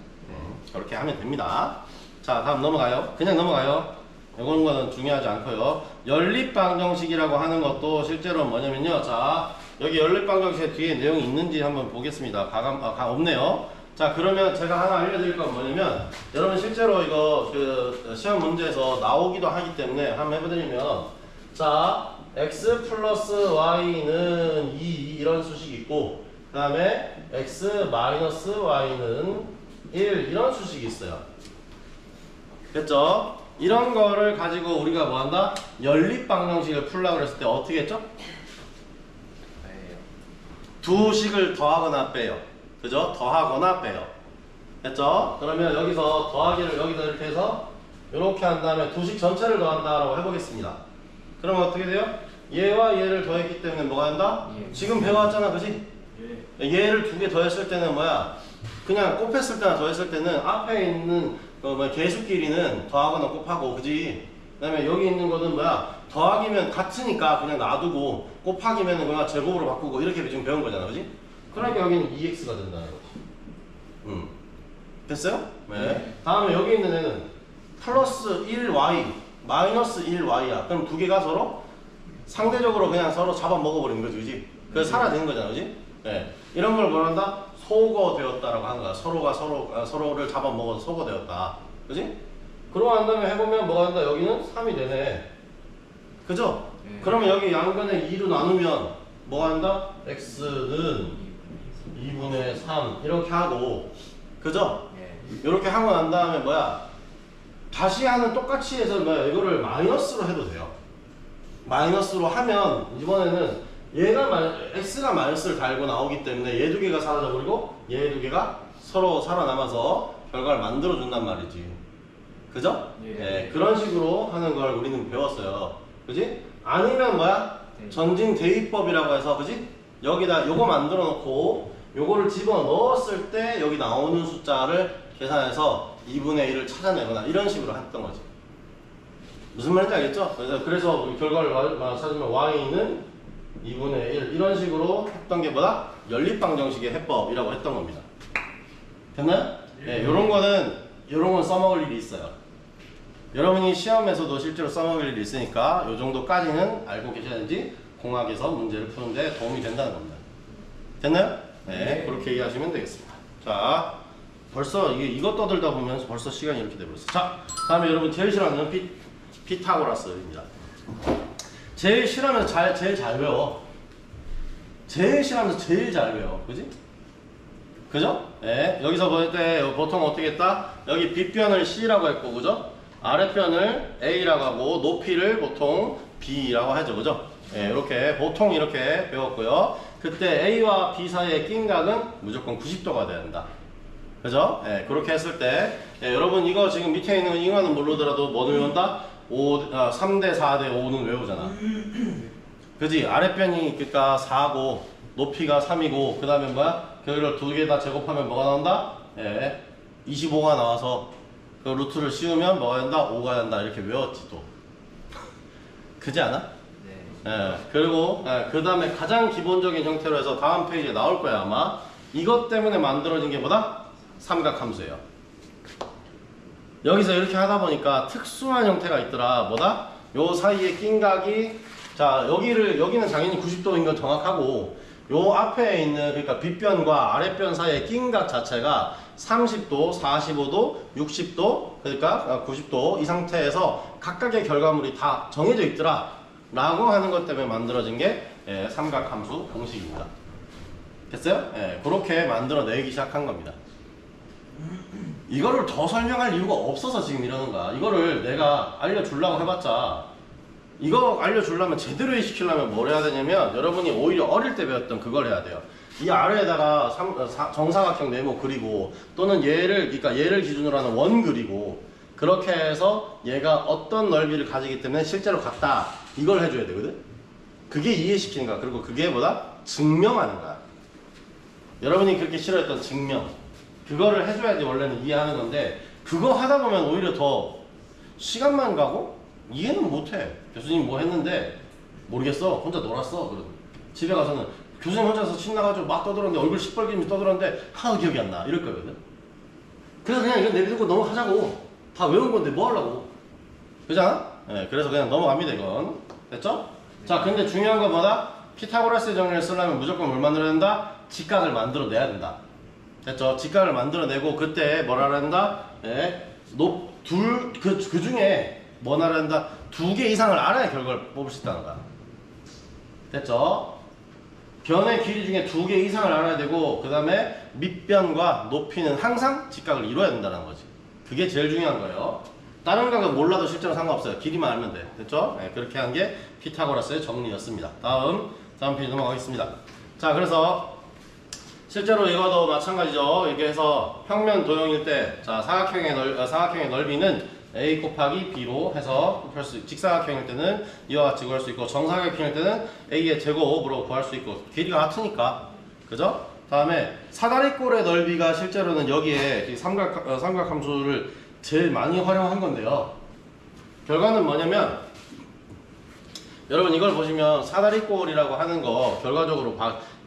그렇게 하면 됩니다. 자 다음 넘어가요. 그냥 넘어가요. 이런 거는 중요하지 않고요. 연립방정식이라고 하는 것도 실제로 뭐냐면요. 자 여기 연립방정식 뒤에 내용이 있는지 한번 보겠습니다. 없네요. 자 그러면 제가 하나 알려드릴 건 뭐냐면 여러분 실제로 이거 그 시험 문제에서 나오기도 하기 때문에 한번 해보드리면 자 x 플러스 y는 2 이런 수식이 있고 그 다음에 x 마이너스 y는 1 이런 수식이 있어요. 됐죠? 이런 거를 가지고 우리가 뭐 한다? 연립방정식을 풀라고 그랬을 때 어떻게 했죠? 두 식을 더하거나 빼요. 그죠? 더하거나 빼요. 됐죠? 그러면 여기서 더하기를 여기다 이렇게 해서 이렇게 한 다음에 두 식 전체를 더한다라고 해보겠습니다. 그러면 어떻게 돼요? 얘와 얘를 더했기 때문에 뭐가 한다? 지금 배워왔잖아. 그지? 얘를 두 개 더했을 때는 뭐야? 그냥 곱했을 때나 더했을 때는 앞에 있는 개수 길이는 더하거나 곱하고, 그지? 그 다음에 여기 있는 거는 뭐야? 더하기면 같으니까 그냥 놔두고, 곱하기면 그냥 제곱으로 바꾸고, 이렇게 지금 배운 거잖아, 그지? 그러니까 여기는 2x가 된다는 거지. 됐어요? 네. 다음에 여기 있는 애는 플러스 1y, 마이너스 1y야. 그럼 두 개가 서로 상대적으로 그냥 서로 잡아먹어버리는 거지, 그지? 그래서 사라지는 거잖아, 그지? 네. 이런 걸 뭐란다? 소거되었다라고 하는 거야. 서로가 서로를 잡아먹어서 소거되었다. 그지? 그러고 난 다음에 해보면 뭐가 된다? 여기는 3이 되네. 그죠? 그러면 여기 양변에 2로 나누면 뭐가 된다? x는 2분의 3 이렇게 하고, 그죠? 이렇게 하고 난 다음에 뭐야? 다시 하는 똑같이 해서 뭐야? 이거를 마이너스로 해도 돼요. 마이너스로 하면 이번에는 얘가 x가 마이너스를 달고 나오기 때문에 얘 두 개가 사라져 버리고 얘 두 개가 서로 살아남아서 결과를 만들어 준단 말이지. 그죠? 예. 그런 식으로 하는 걸 우리는 배웠어요. 그지? 아니면 뭐야? 전진 대입법이라고 해서, 그지? 여기다 요거 만들어 놓고 요거를 집어 넣었을 때 여기 나오는 숫자를 계산해서 2분의 1을 찾아내거나 이런 식으로 했던 거지. 무슨 말인지 알겠죠? 그래서 우리 결과를 찾으면 y는 2분의 1 이런 식으로 했던 게 뭐다? 연립방정식의 해법이라고 했던 겁니다. 됐나요? 네, 요런 건 써먹을 일이 있어요. 여러분이 시험에서도 실제로 써먹을 일이 있으니까 요 정도까지는 알고 계셔야지 공학에서 문제를 푸는데 도움이 된다는 겁니다. 됐나요? 네, 그렇게 이해하시면 되겠습니다. 자, 벌써 이거 떠들다 보면 벌써 시간이 이렇게 돼버렸어요. 자, 다음에 여러분 제일 싫어하는 피타고라스입니다. 제일 싫어하면서 제일 잘 외워. 제일 싫어하면서 제일 잘 외워. 그지? 그죠? 네. 여기서 볼 때 보통 어떻게 했다? 여기 빗변을 C라고 했고, 그죠? 아랫변을 A라고 하고, 높이를 보통 B라고 하죠. 그죠? 네, 보통 이렇게 배웠고요. 그때 A와 B 사이의 낀각은 무조건 90도가 돼야 된다. 그죠? 네, 그렇게 했을 때, 여러분 이거 지금 밑에 있는 이거는 모르더라도 뭐를 외운다? 3대 4대 5는 외우잖아. 그지? 아랫변이 그러니까 4고 높이가 3이고 그 다음에 뭐야? 그걸 두 개 다 제곱하면 뭐가 나온다? 25가 나와서 그 루트를 씌우면 뭐가 된다? 5가 된다. 이렇게 외웠지 또. 그지 않아? 네. 그리고 그 다음에 가장 기본적인 형태로 해서 다음 페이지에 나올 거야 아마. 이것 때문에 만들어진 게 뭐다? 삼각함수예요. 여기서 이렇게 하다 보니까 특수한 형태가 있더라. 뭐다? 요 사이에 낀 각이, 자, 여기는 당연히 90도인 건 정확하고, 요 앞에 있는, 그러니까 빗변과 아랫변 사이의 낀 각 자체가 30도, 45도, 60도, 그러니까 90도 이 상태에서 각각의 결과물이 다 정해져 있더라. 라고 하는 것 때문에 만들어진 게 삼각함수 공식입니다. 됐어요? 그렇게 만들어내기 시작한 겁니다. 이거를 더 설명할 이유가 없어서 지금 이러는 거야. 이거를 내가 알려주려고 해봤자, 이거 알려주려면 제대로 이해시키려면 뭘 해야 되냐면, 여러분이 오히려 어릴 때 배웠던 그걸 해야 돼요. 이 아래에다가 정사각형 네모 그리고, 또는 그러니까 얘를 기준으로 하는 원 그리고, 그렇게 해서 얘가 어떤 넓이를 가지기 때문에 실제로 같다. 이걸 해줘야 되거든? 그게 이해시키는 거야. 그리고 그게 뭐다? 증명하는 거야. 여러분이 그렇게 싫어했던 증명. 그거를 해줘야지 원래는 이해하는 건데, 그거 하다 보면 오히려 더 시간만 가고 이해는 못해. 교수님 뭐 했는데 모르겠어. 혼자 놀았어. 그러고 집에 가서는 교수님 혼자서 신나가지고 막 떠들었는데 얼굴 시뻘개지면서 떠들었는데 하나도 기억이 안 나. 이럴 거거든. 그래서 그냥 이거 내비두고 넘어가자고. 다 외운 건데 뭐 하려고. 그잖아? 그래서 그냥 넘어갑니다 이건. 됐죠? 자, 근데 중요한 건 뭐다? 피타고라스의 정리를 쓰려면 무조건 뭘 만들어야 된다? 직각을 만들어내야 된다. 됐죠? 직각을 만들어내고 그때 뭐라 한다? 그 중에 뭐 하라 한다? 2개 이상을 알아야 결과를 뽑을 수 있다는 거야. 됐죠? 변의 길이 중에 2개 이상을 알아야 되고, 그 다음에 밑변과 높이는 항상 직각을 이루어야 된다는 거지. 그게 제일 중요한 거예요. 다른 각은 몰라도 실제로 상관없어요. 길이만 알면 돼. 됐죠? 그렇게 한 게 피타고라스의 정리였습니다. 다음 페이지 넘어가겠습니다. 자, 그래서 실제로 이거도 마찬가지죠. 이렇게 해서 평면 도형일 때, 자, 사각형의 넓이는 a 곱하기 b로 해서 곱할 수, 직사각형일 때는 이와 같이 구할 수 있고, 정사각형일 때는 a의 제곱으로 구할 수 있고, 길이가 같으니까 그죠? 다음에 사다리꼴의 넓이가 실제로는 여기에 이 삼각 함수를 제일 많이 활용한 건데요. 결과는 뭐냐면 여러분 이걸 보시면 사다리꼴이라고 하는 거 결과적으로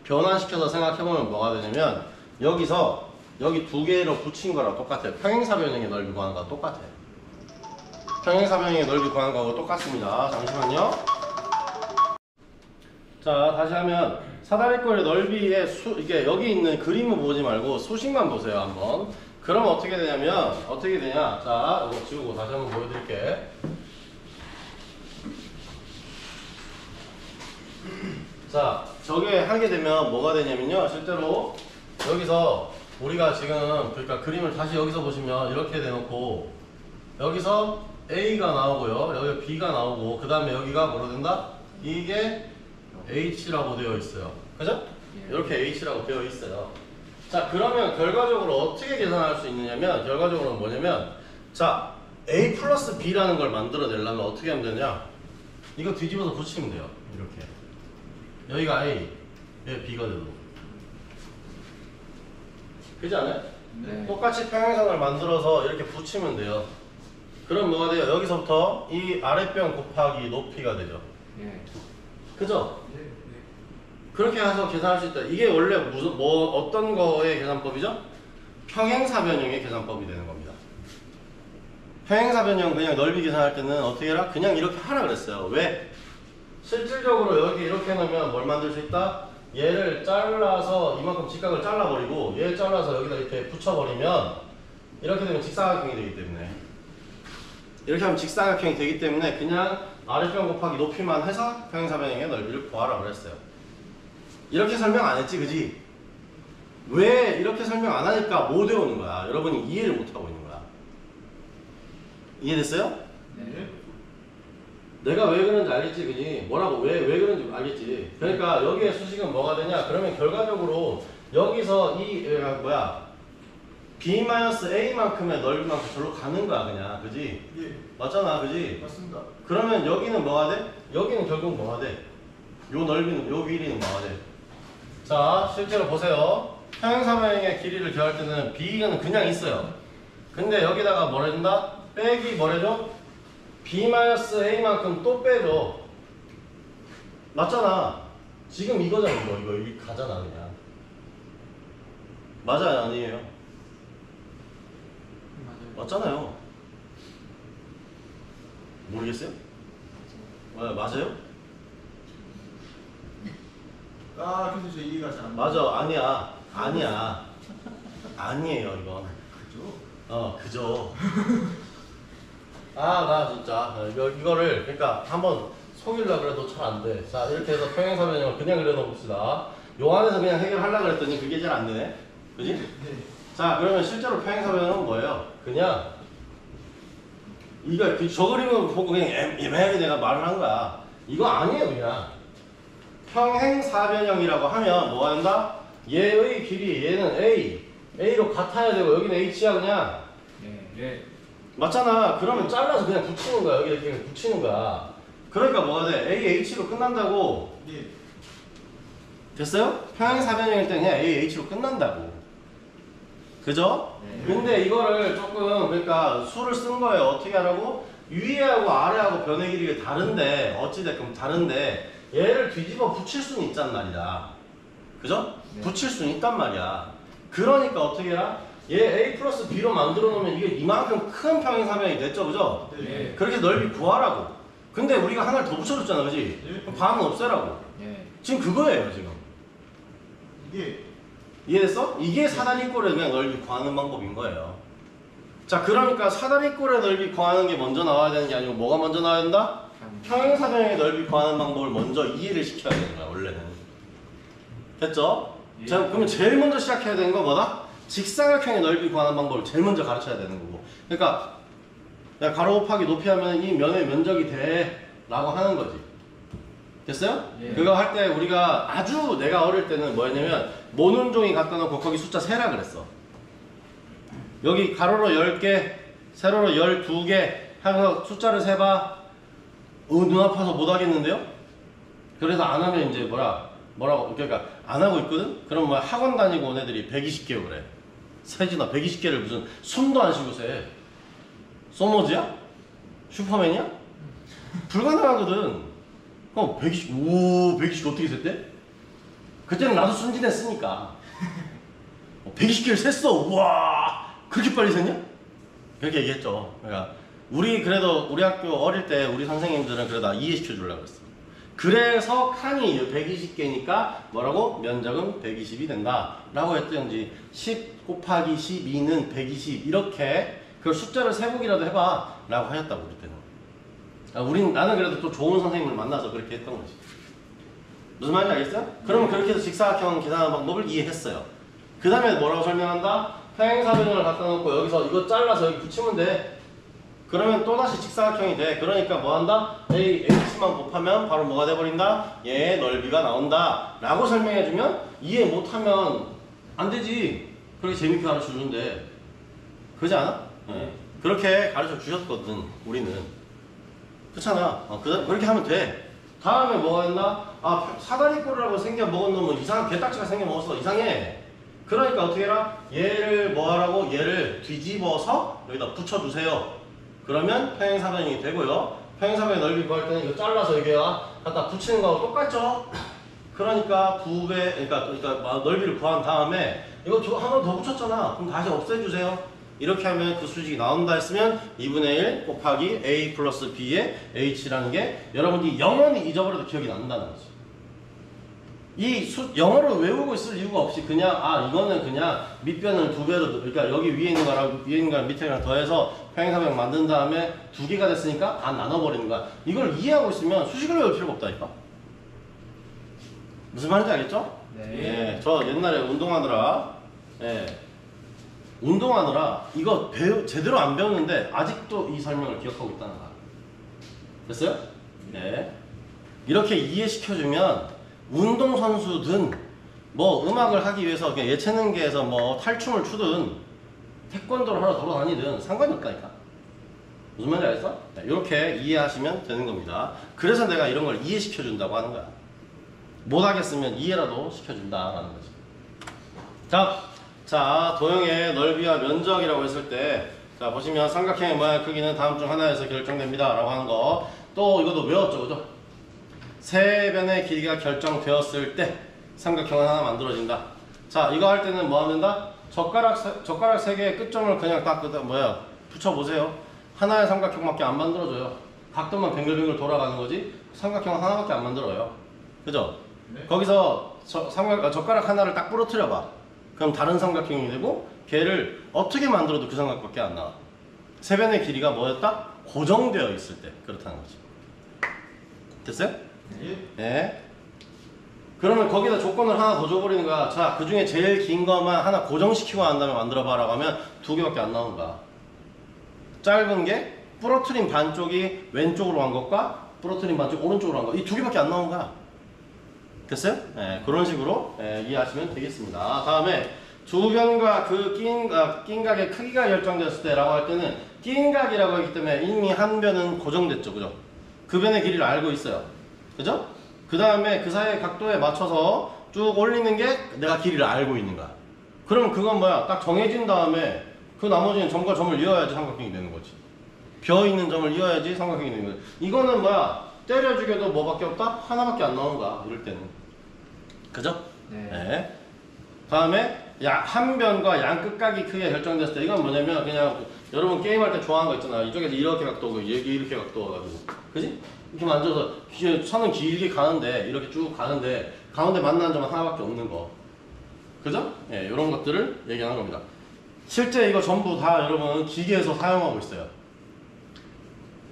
변환시켜서 생각해보면 뭐가 되냐면 여기서 여기 두 개로 붙인 거랑 똑같아요. 평행사변형의 넓이 구하는 거랑 똑같아요. 평행사변형의 넓이 구하는 거하고 똑같습니다. 잠시만요. 자, 다시 하면 사다리꼴의 넓이의 이게 여기 있는 그림을 보지 말고 수식만 보세요 한번. 그러면 어떻게 되냐면 어떻게 되냐. 자, 이거 지우고 다시 한번 보여드릴게. 자, 저게 하게 되면 뭐가 되냐면요. 실제로 여기서 우리가 지금 그러니까 그림을 다시 여기서 보시면 이렇게 대놓고 여기서 A가 나오고요. 여기 B가 나오고 그 다음에 여기가 뭐로 된다? 이게 H라고 되어 있어요. 그죠? 이렇게 H라고 되어 있어요. 자, 그러면 결과적으로 어떻게 계산할 수 있느냐면 결과적으로는 뭐냐면 자, A 플러스 B라는 걸 만들어내려면 어떻게 하면 되냐? 이거 뒤집어서 붙이면 돼요. 이렇게. 여기가 A, 여기 B가 되고. 그렇지 않아요? 네. 똑같이 평행선을 만들어서 이렇게 붙이면 돼요. 그럼 뭐가 돼요? 여기서부터 이 아랫변 곱하기 높이가 되죠. 예. 그죠? 네. 그렇게 해서 계산할 수 있다. 이게 원래 무슨 어떤 거의 계산법이죠? 평행사변형의 계산법이 되는 겁니다. 평행사변형 그냥 넓이 계산할 때는 어떻게 해라? 그냥 이렇게 하라 그랬어요. 왜? 실질적으로 여기 이렇게 놓으면 뭘 만들 수 있다? 얘를 잘라서 이만큼 직각을 잘라버리고 얘를 잘라서 여기다 이렇게 붙여버리면 이렇게 되면 직사각형이 되기 때문에 이렇게 하면 직사각형이 되기 때문에 그냥 아랫변 곱하기 높이만 해서 평행사변형의 넓이를 구하라 그랬어요. 이렇게 설명 안 했지, 그지? 왜 이렇게 설명 안 하니까 못 외우는 거야. 여러분이 이해를 못 하고 있는 거야. 이해됐어요? 네. 내가 왜 그런지 알겠지, 그지? 뭐라고 왜 그런지 알겠지. 그러니까 여기에 수식은 뭐가 되냐? 그러면 결과적으로 여기서 이 B-A만큼의 넓이만큼 절로 가는 거야, 그냥, 그지? 예. 맞잖아, 그지? 맞습니다. 그러면 여기는 뭐가 돼? 여기는 결국 뭐가 돼? 요 넓이는, 요 길이는 뭐가 돼? 자, 실제로 보세요. 평행사변형의 길이를 구할 때는 B는 그냥 있어요. 근데 여기다가 뭘 해준다? 빼기 뭘 해줘? B-A만큼 또 빼줘. 맞잖아. 지금 이거잖아, 이거 가잖아, 그냥. 맞아요, 아니에요? 맞아요. 맞잖아요. 모르겠어요? 맞아요? 아, 근데 저 이해가 잘 안 맞아, 아니야. 아니에요, 이건. 그죠? 그죠. 나 진짜 이거를 그러니까 한번 속이려고 그래도 잘 안 돼. 자, 이렇게 해서 평행사변형을 그냥 그려놓읍시다. 요 안에서 그냥 해결하려고 그랬더니 그게 잘 안 되네. 그지? 네. 자, 그러면 실제로 평행사변형은 뭐예요? 그냥 이거 저 그림을 보고 그냥 애매하게 내가 말을 한 거야. 이거 아니에요, 그냥. 평행사변형이라고 하면 뭐가 된다? 얘의 길이 얘는 A로 같아야 되고 여기는 H야 그냥. 예. 맞잖아. 그러면 잘라서 그냥 붙이는 거야. 여기 이렇게 붙이는 거야. 그러니까 뭐가 돼? AH로 끝난다고. 예. 됐어요? 평행사변형일 때 그냥 AH로 끝난다고. 그죠? 네. 근데 이거를 조금 그러니까 수를 쓴 거예요. 어떻게 하라고? 위에하고 아래하고 변의 길이가 다른데 어찌됐건 다른데 얘를 뒤집어 붙일 수는 있단 말이다. 그죠? 네. 붙일 수는 있단 말이야. 그러니까 어떻게 해라? 얘 A 플러스 B로 만들어 놓으면 이게 이만큼 큰 평행사변이 됐죠, 그죠? 네. 그렇게 넓이 구하라고. 근데 우리가 하나를 더 붙여줬잖아, 그지? 네. 그럼 반은 없애라고. 예. 지금 그거예요, 지금. 이게 이해됐어? 이게 사다리꼴의 그냥 넓이 구하는 방법인 거예요. 자, 그러니까 사다리꼴의 넓이 구하는 게 먼저 나와야 되는 게 아니고 뭐가 먼저 나와야 된다? 평행사변형의 넓이 구하는 방법을 먼저 이해를 시켜야 되는 거야, 원래는. 됐죠? 예. 자, 그러면 제일 먼저 시작해야 되는 건 뭐다? 직사각형의 넓이 구하는 방법을 제일 먼저 가르쳐야 되는 거고. 그러니까 야, 가로 곱하기 높이 하면 이 면의 면적이 돼 라고 하는 거지. 됐어요? 예. 그거 할 때 우리가 아주 내가 어릴 때는 뭐였냐면 모눈종이 갖다 놓고 거기 숫자 세라 그랬어. 여기 가로로 10개, 세로로 12개 하면서 숫자를 세봐. 눈 아파서 못 하겠는데요? 그래서 안 하면 이제 뭐라고 그러니까 안 하고 있거든? 그럼 뭐 학원 다니고 온 애들이 120개 그래. 세진아 120개를 무슨 숨도 안 쉬고 세. 소머즈야? 슈퍼맨이야? 불가능하거든. 그럼 120 어떻게 셌대? 그때는 나도 순진했으니까 120개를 셌어. 우와 그렇게 빨리 셌냐? 그렇게 얘기했죠. 그러니까 그래도 우리 학교 어릴 때 우리 선생님들은 그래도 이해시켜 주려고 그랬어. 그래서 칸이 120개니까 뭐라고? 면적은 120이 된다 라고 했던지 10 곱하기 12는 120 이렇게 그 숫자를 세곡이라도 해봐 라고 하셨다고 우리 때는. 나는 그래도 또 좋은 선생님을 만나서 그렇게 했던 거지. 무슨 말인지 알겠어요? 그러면 그렇게 해서 직사각형 계산하는 방법을 이해했어요. 그 다음에 뭐라고 설명한다? 평행사변형을 갖다 놓고 여기서 이거 잘라서 여기 붙이면 돼. 그러면 또다시 직사각형이 돼. 그러니까 뭐 한다? H만 곱하면 바로 뭐가 돼버린다? 얘의 넓이가 나온다 라고 설명해주면 이해 못하면 안 되지. 그렇게 재밌게 가르쳐 주는데 그러지 않아? 네. 그렇게 가르쳐 주셨거든 우리는. 그렇잖아. 그렇게 하면 돼. 다음에 뭐가 있나? 사다리꼴이라고 생겨 먹은 놈은 이상한 개딱지가 생겨 먹었어. 이상해. 그러니까 어떻게 해라? 얘를 뭐 하라고? 얘를 뒤집어서 여기다 붙여주세요. 그러면 평행사변형이 되고요. 평행사변의 넓이 구할 때는 이거 잘라서 여기다 갖다 붙이는 거하고 똑같죠? 그러니까 그러니까 넓이를 구한 다음에 이거 한 번 더 붙였잖아. 그럼 다시 없애주세요. 이렇게 하면 그 수직이 나온다 했으면 2분의 1 곱하기 a 플러스 b의 h라는 게 여러분이 영원히 잊어버려도 기억이 난다는 거지. 영어로 외우고 있을 이유가 없이 그냥 이거는 그냥 밑변을 2배로 그러니까 여기 위에 있는 거랑 밑에 있는 거랑 더해서 평행사변 만든 다음에 2개가 됐으니까 다 나눠버리는 거야. 이걸 이해하고 있으면 수식을 외울 필요가 없다니까. 무슨 말인지 알겠죠? 네. 예, 저 옛날에 운동하느라 이거 제대로 안 배웠는데 아직도 이 설명을 기억하고 있다는 거야. 됐어요? 네. 이렇게 이해시켜주면 운동선수든 뭐 음악을 하기 위해서 그냥 예체능계에서 뭐 탈춤을 추든 태권도를 하러 돌아다니든 상관이 없다니까. 무슨 말인지 알겠어? 네, 이렇게 이해하시면 되는 겁니다. 그래서 내가 이런 걸 이해시켜준다고 하는 거야. 못하겠으면 이해라도 시켜준다라는 거지. 자, 도형의 넓이와 면적이라고 했을 때, 자, 보시면 삼각형의 모양 크기는 다음 중 하나에서 결정됩니다. 라고 하는 거. 또 이것도 외웠죠, 그죠? 세 변의 길이가 결정되었을 때 삼각형은 하나 만들어진다. 자, 이거 할 때는 뭐 하는다? 젓가락 3개의 끝점을 그냥 딱 붙여보세요. 하나의 삼각형밖에 안 만들어줘요. 각도만 뱅글뱅글 돌아가는 거지 삼각형 하나밖에 안 만들어요. 그죠? 네. 거기서 젓가락 하나를 딱 부러뜨려봐. 그럼 다른 삼각형이 되고 걔를 어떻게 만들어도 그 삼각밖에 안 나와. 세 변의 길이가 뭐였다? 고정되어 있을 때 그렇다는 거지. 됐어요? 네. 그러면 거기다 조건을 하나 더 줘버리는 거야. 자, 그 중에 제일 긴 것만 하나 고정시키고 난 다음에 만들어봐라고 하면 2개밖에 안 나오는 거야. 짧은 게 부러뜨린 반쪽이 왼쪽으로 간 것과 부러뜨린 반쪽 오른쪽으로 간 것. 이 2개밖에 안 나오는 거야. 됐어요? 네, 그런 식으로 이해하시면 되겠습니다. 다음에 두 변과 그 낀 각의 크기가 결정됐을 때 라고 할 때는 낀 각이라고 했기 때문에 이미 한 변은 고정됐죠. 그죠? 그 변의 길이를 알고 있어요. 그죠? 그 다음에 그 사이의 각도에 맞춰서 쭉 올리는 게 내가 길이를 알고 있는 거야. 그럼 그건 뭐야? 딱 정해진 다음에 그 나머지는 점과 점을 이어야지 삼각형이 되는 거지. 벼 있는 점을 이어야지 삼각형이 되는 거지. 이거는 뭐야? 때려 죽여도 뭐밖에 없다? 하나밖에 안 나오는 거야. 이럴 때는. 그죠? 네. 다음에 한 변과 양 끝각이 크게 결정됐을 때 이건 뭐냐면 그냥 여러분 게임할 때 좋아하는 거 있잖아. 이쪽에서 이렇게 각도 오고 여기 이렇게 각도 와가지고. 그지? 이렇게 만져서 선은 길게 가는데 이렇게 쭉 가는데 가운데 만나는 점은 하나밖에 없는 거. 그죠? 예, 이런 것들을 얘기하는 겁니다. 실제 이거 전부 다 여러분 기계에서 사용하고 있어요.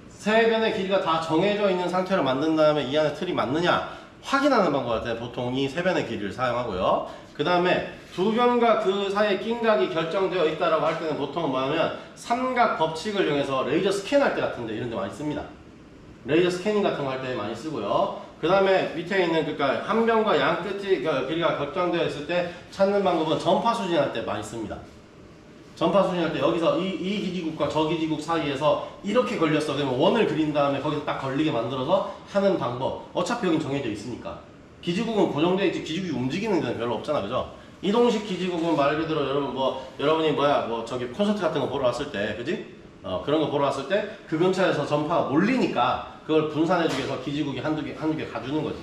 세 변의 길이가 다 정해져 있는 상태로 만든 다음에 이 안에 틀이 맞느냐 확인하는 방법한테 보통 이 세 변의 길이를 사용하고요. 그 다음에 두 변과 그 사이에 낀 각이 결정되어 있다라고 할 때는 보통 뭐냐면 삼각 법칙을 이용해서 레이저 스캔할 때 같은데 이런 데 많이 씁니다. 레이저 스캐닝 같은 거 할 때 많이 쓰고요. 그 다음에 밑에 있는 그러니까 한 변과 양 끝이 길이가 결정되어 있을 때 찾는 방법은 전파 수진할 때 많이 씁니다. 전파 수진할 때 여기서 이 기지국과 저 기지국 사이에서 이렇게 걸렸어. 그러면 원을 그린 다음에 거기서 딱 걸리게 만들어서 하는 방법. 어차피 여긴 정해져 있으니까. 기지국은 고정되어 있지 기지국이 움직이는 데는 별로 없잖아, 그죠? 이동식 기지국은 말 그대로 여러분이 저기 콘서트 같은 거 보러 왔을 때, 그지? 그런 거 보러 왔을 때 그 근처에서 전파가 몰리니까 그걸 분산해주기 위해서 기지국이 한두 개 가주는 거지.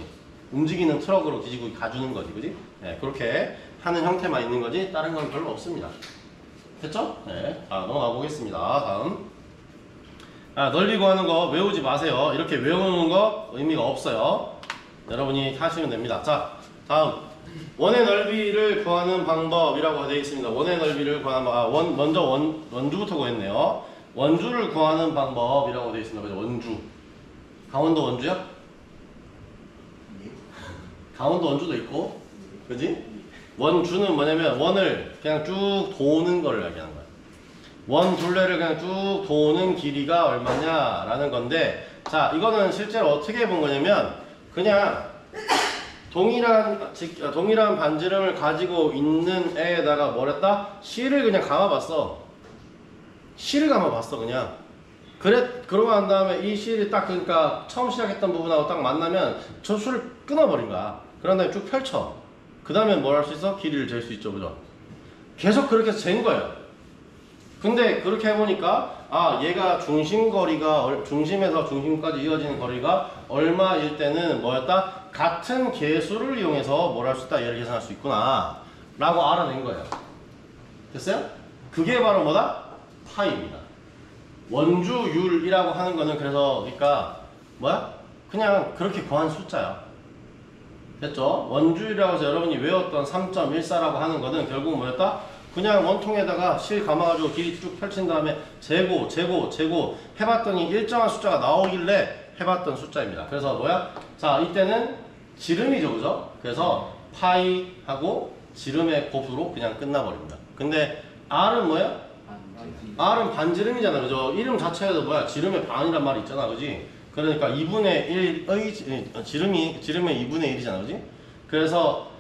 움직이는 트럭으로 기지국이 가주는 거지, 그지? 네, 그렇게 하는 형태만 있는 거지 다른 건 별로 없습니다. 됐죠? 네, 넘어가 보겠습니다. 다음. 넓이 구하는 거 외우지 마세요. 이렇게 외우는 거 의미가 없어요. 여러분이 하시면 됩니다. 자, 다음. 원의 넓이를 구하는 방법이라고 되어 있습니다. 원의 넓이를 구하는 방법. 먼저 원주부터 구했네요. 원주를 구하는 방법이라고 되어 있습니다. 그죠? 원주. 강원도 원주야? 예. 강원도 원주도 있고, 그지? 원주는 뭐냐면 원을 그냥 쭉 도는 걸 얘기하는 거야. 원 둘레를 그냥 쭉 도는 길이가 얼마냐라는 건데, 자, 이거는 실제로 어떻게 본 거냐면 그냥 동일한 반지름을 가지고 있는 애에다가 뭐랬다? 실을 그냥 감아봤어. 실을 감아봤어, 그냥. 그러고 난 다음에 이 실이 딱 그러니까 처음 시작했던 부분하고 딱 만나면 저 줄을 끊어버린 거야. 그런 다음에 쭉 펼쳐. 그 다음에 뭘 할 수 있어? 길이를 잴 수 있죠, 그죠? 계속 그렇게 해서 잰 거예요. 근데 그렇게 해보니까 얘가 중심에서 중심까지 이어지는 거리가 얼마일 때는 뭐였다? 같은 계수를 이용해서 뭘 할 수 있다? 얘를 계산할 수 있구나 라고 알아낸 거예요. 됐어요? 그게 바로 뭐다? 파이입니다. 원주율이라고 하는 거는 그러니까 뭐야? 그냥 그렇게 구한 숫자야. 됐죠? 원주율이라고 해서 여러분이 외웠던 3.14라고 하는 거는 결국 뭐였다? 그냥 원통에다가 실 감아가지고 길이 쭉 펼친 다음에 재고 해봤더니 일정한 숫자가 나오길래 해봤던 숫자입니다. 그래서 뭐야? 자, 이때는 지름이죠, 그죠? 그래서 파이하고 지름의 곱으로 그냥 끝나버립니다. 근데 R은 뭐야? R은 반지름이잖아, 그죠? 이름 자체에도 뭐야? 지름의 반이란 말이 있잖아, 그지? 그러니까 2분의 1의 지름의 2분의 1이잖아, 그지? 그래서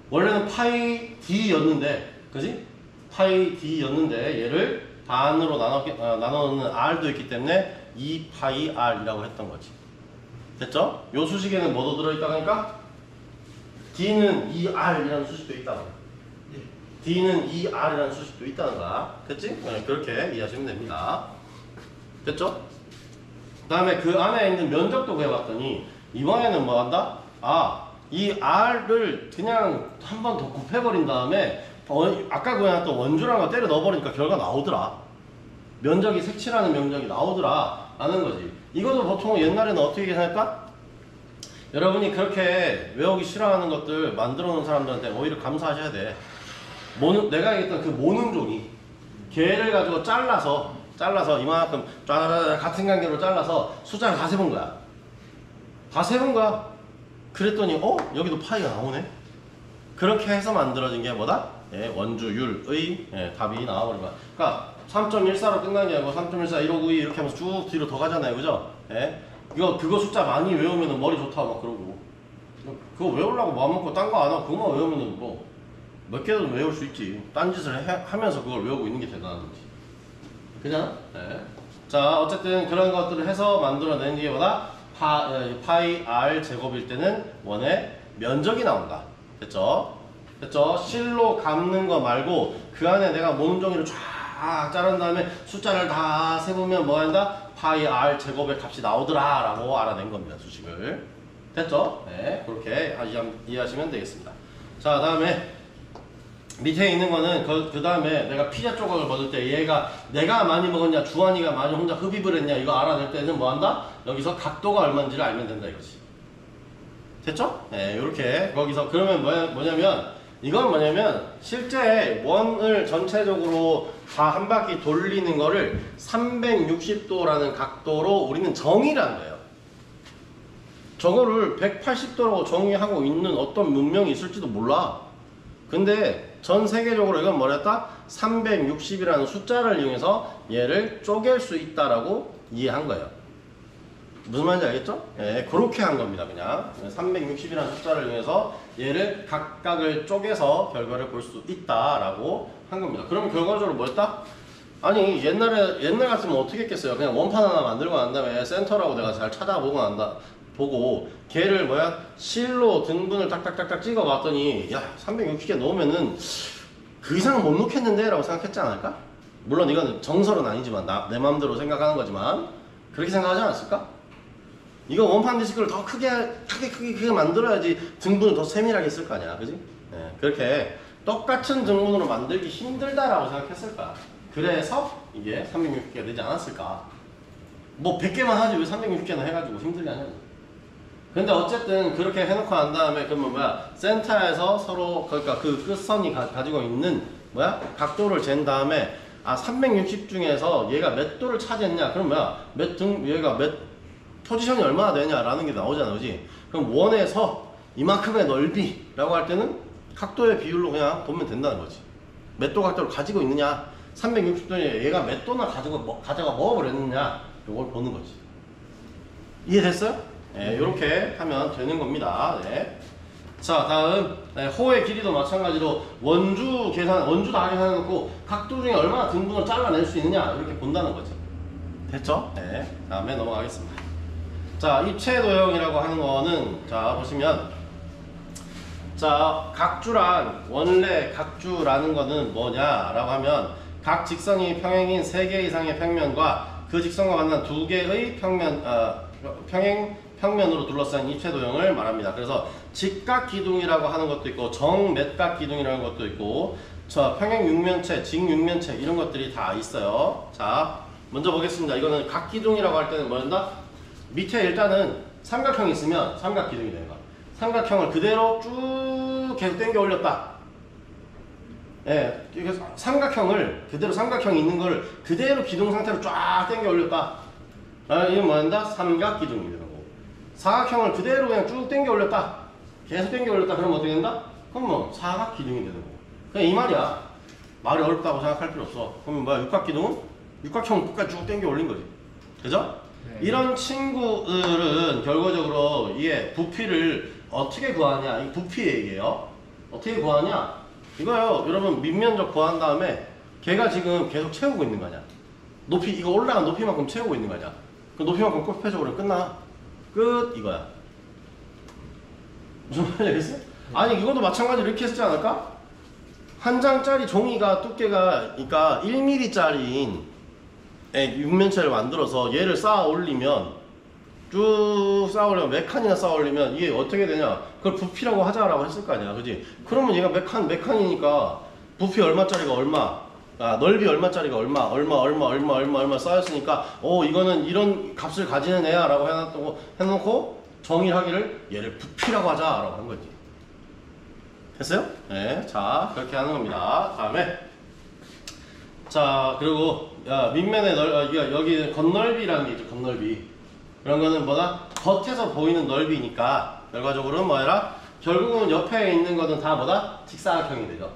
원래는 파이 D였는데, 그지? 파이 D였는데 얘를 반으로 나눠놓는 R도 있기 때문에 2파이 R이라고 했던 거지. 됐죠? 요 수식에는 뭐도 들어있다고 하니까? D는 2R이라는 수식도 있다고. D는 2R이라는 수식도 있다는 거야. 됐지? 네, 그렇게 이해하시면 됩니다. 됐죠? 그 다음에 그 안에 있는 면적도 구해봤더니 이번에는 뭐 한다? 이 R을 그냥 한 번 더 곱해버린 다음에 아까 구해놨던 원주라는 거 때려 넣어버리니까 결과 나오더라. 면적이 색칠하는 면적이 나오더라 라는 거지. 이것도 보통 옛날에는 어떻게 계산할까? 여러분이 그렇게 외우기 싫어하는 것들 만들어 놓은 사람들한테 오히려 감사하셔야 돼. 내가 얘기했던 그 모는 종이 걔를 가지고 잘라서 이만큼 같은 간격으로 잘라서 숫자를 다 세본 거야. 다 세본 거야. 그랬더니 여기도 파이가 나오네. 그렇게 해서 만들어진 게 뭐다? 원주율의 답이 나와버린 거야. 그러니까 3.14로 끝난 게 아니고 3.14, 159, 이렇게 하면서 쭉 뒤로 더 가잖아요, 그죠? 그거 숫자 많이 외우면 머리 좋다 막 그러고, 그거 외우려고 마음 먹고 딴 거 안 하고 그거만 외우면 뭐 몇 개도 외울 수 있지. 딴짓을 하면서 그걸 외우고 있는 게 대단한 거지. 그냥? 자, 어쨌든 그런 것들을 해서 만들어낸 게 뭐다? 파이 R 제곱일 때는 원의 면적이 나온다. 됐죠? 실로 감는 거 말고 그 안에 내가 모는 종이를 쫙 자른 다음에 숫자를 다 세보면 뭐 한다? 파이 R 제곱의 값이 나오더라 라고 알아낸 겁니다. 수식을. 됐죠? 네, 그렇게 이해하시면 되겠습니다. 자, 다음에 밑에 있는 거는 그 다음에 내가 피자 조각을 먹을 때 얘가 내가 많이 먹었냐 주환이가 많이 혼자 흡입을 했냐 이거 알아낼 때는 뭐 한다? 여기서 각도가 얼마인지를 알면 된다 이거지. 됐죠? 네, 요렇게 거기서 그러면 이건 뭐냐면 실제 원을 전체적으로 다 한 바퀴 돌리는 거를 360도라는 각도로 우리는 정의를 한 거예요. 저거를 180도라고 정의하고 있는 어떤 문명이 있을지도 몰라. 근데 전 세계적으로 이건 뭐랬다? 360이라는 숫자를 이용해서 얘를 쪼갤 수 있다라고 이해한 거예요. 무슨 말인지 알겠죠? 네, 그렇게 한 겁니다. 그냥 360이라는 숫자를 이용해서 얘를 각각을 쪼개서 결과를 볼 수 있다라고 한 겁니다. 그럼 결과적으로 뭐였다? 아니 옛날 같으면 어떻게 했겠어요? 그냥 원판 하나 만들고 난 다음에 센터라고 내가 잘 찾아보고 보고 걔를 실로 등분을 딱딱딱딱 찍어 봤더니 야 360개 넣으면은 그 이상은 못 넣겠는데 라고 생각했지 않을까? 물론 이건 정설은 아니지만 내 마음대로 생각하는 거지만 그렇게 생각하지 않았을까? 이거 원판 디스크를 더 크게 만들어야지 등분을 더 세밀하게 쓸 거 아니야, 그지? 네, 그렇게 똑같은 등분으로 만들기 힘들다라고 생각했을 거야. 그래서 이게 360개가 되지 않았을까? 뭐 100개만 하지 왜 360개나 해가지고 힘들게 하냐고. 근데 어쨌든 그렇게 해놓고 난 다음에 그러면 센터에서 서로 그러니까 그 끝선이 가지고 있는 각도를 잰 다음에 360 중에서 얘가 몇 도를 차지했냐? 그럼 얘가 몇 포지션이 얼마나 되냐라는 게 나오잖아, 그지? 그럼 원에서 이만큼의 넓이라고 할 때는 각도의 비율로 그냥 보면 된다는 거지. 몇 도 각도를 가지고 있느냐? 360도에 얘가 몇 도나 가져가 먹어버렸느냐? 이걸 보는 거지. 이해됐어요? 네, 이렇게 하면 되는 겁니다. 네. 자, 다음 호의 길이도 마찬가지로 원주 다 계산해놓고 각도 중에 얼마나 등분을 잘라낼 수 있느냐 이렇게 본다는 거지. 됐죠? 네. 다음에 넘어가겠습니다. 자, 입체 도형이라고 하는 거는 자 보시면 자 각주란 원래 각주라는 거는 뭐냐라고 하면 각 직선이 평행인 3개 이상의 평면과 그 직선과 만난 2개의 평면으로 둘러싼 입체 도형을 말합니다. 그래서 직각 기둥이라고 하는 것도 있고 정맷각 기둥이라는 것도 있고 평행 육면체, 직육면체 이런 것들이 다 있어요. 자, 먼저 보겠습니다. 이거는 각 기둥이라고 할 때는 뭐였나? 밑에 일단은 삼각형이 있으면 삼각 기둥이 되는 거야. 삼각형을 그대로 쭉 계속 당겨 올렸다. 예, 삼각형을 그대로 삼각형이 있는 걸 그대로 기둥 상태로 쫙 당겨 올렸다. 이건 뭐한다? 삼각 기둥이 되는 거고. 사각형을 그대로 그냥 쭉 당겨 올렸다. 계속 당겨 올렸다. 그러면 어떻게 된다? 그럼 뭐 사각 기둥이 되는 거고. 그냥 이 말이야. 말이 어렵다고 생각할 필요 없어. 그러면 육각 기둥은 육각형을 끝까지 쭉 당겨 올린 거지. 그죠? 네. 이런 친구들은 결과적으로 이게 부피를 어떻게 구하냐? 이 부피 얘기예요. 어떻게 구하냐? 이거요. 여러분 밑면적 구한 다음에 걔가 지금 계속 채우고 있는 거 아니야? 높이 이거 올라간 높이만큼 채우고 있는 거 아니야? 그 높이만큼 곱해적으로 끝나. 끝 이거야. 무슨 말인지 알겠어? 아니 이것도 마찬가지로 이렇게 했지 않을까? 한 장짜리 종이가 두께가 그러니까 1mm짜리인 육면체를 만들어서 얘를 쌓아 올리면 쭉 쌓아 올리면 몇 칸이나 쌓아 올리면 이게 어떻게 되냐? 그걸 부피라고 하자라고 했을 거 아니야, 그지? 그러면 얘가 몇 칸이니까 부피 얼마짜리가 얼마, 넓이 얼마짜리가 얼마 쌓였으니까 이거는 이런 값을 가지는 애야라고 해놓고 정의하기를 얘를 부피라고 하자라고 한 거지. 됐어요? 네, 자 그렇게 하는 겁니다. 다음에 자 그리고 밑면에 여기 건널비라는 게 있죠. 건널비 그런 거는 뭐다? 겉에서 보이는 넓이니까 결과적으로는 뭐해라? 결국은 옆에 있는 거는 다 뭐다? 직사각형이 되죠.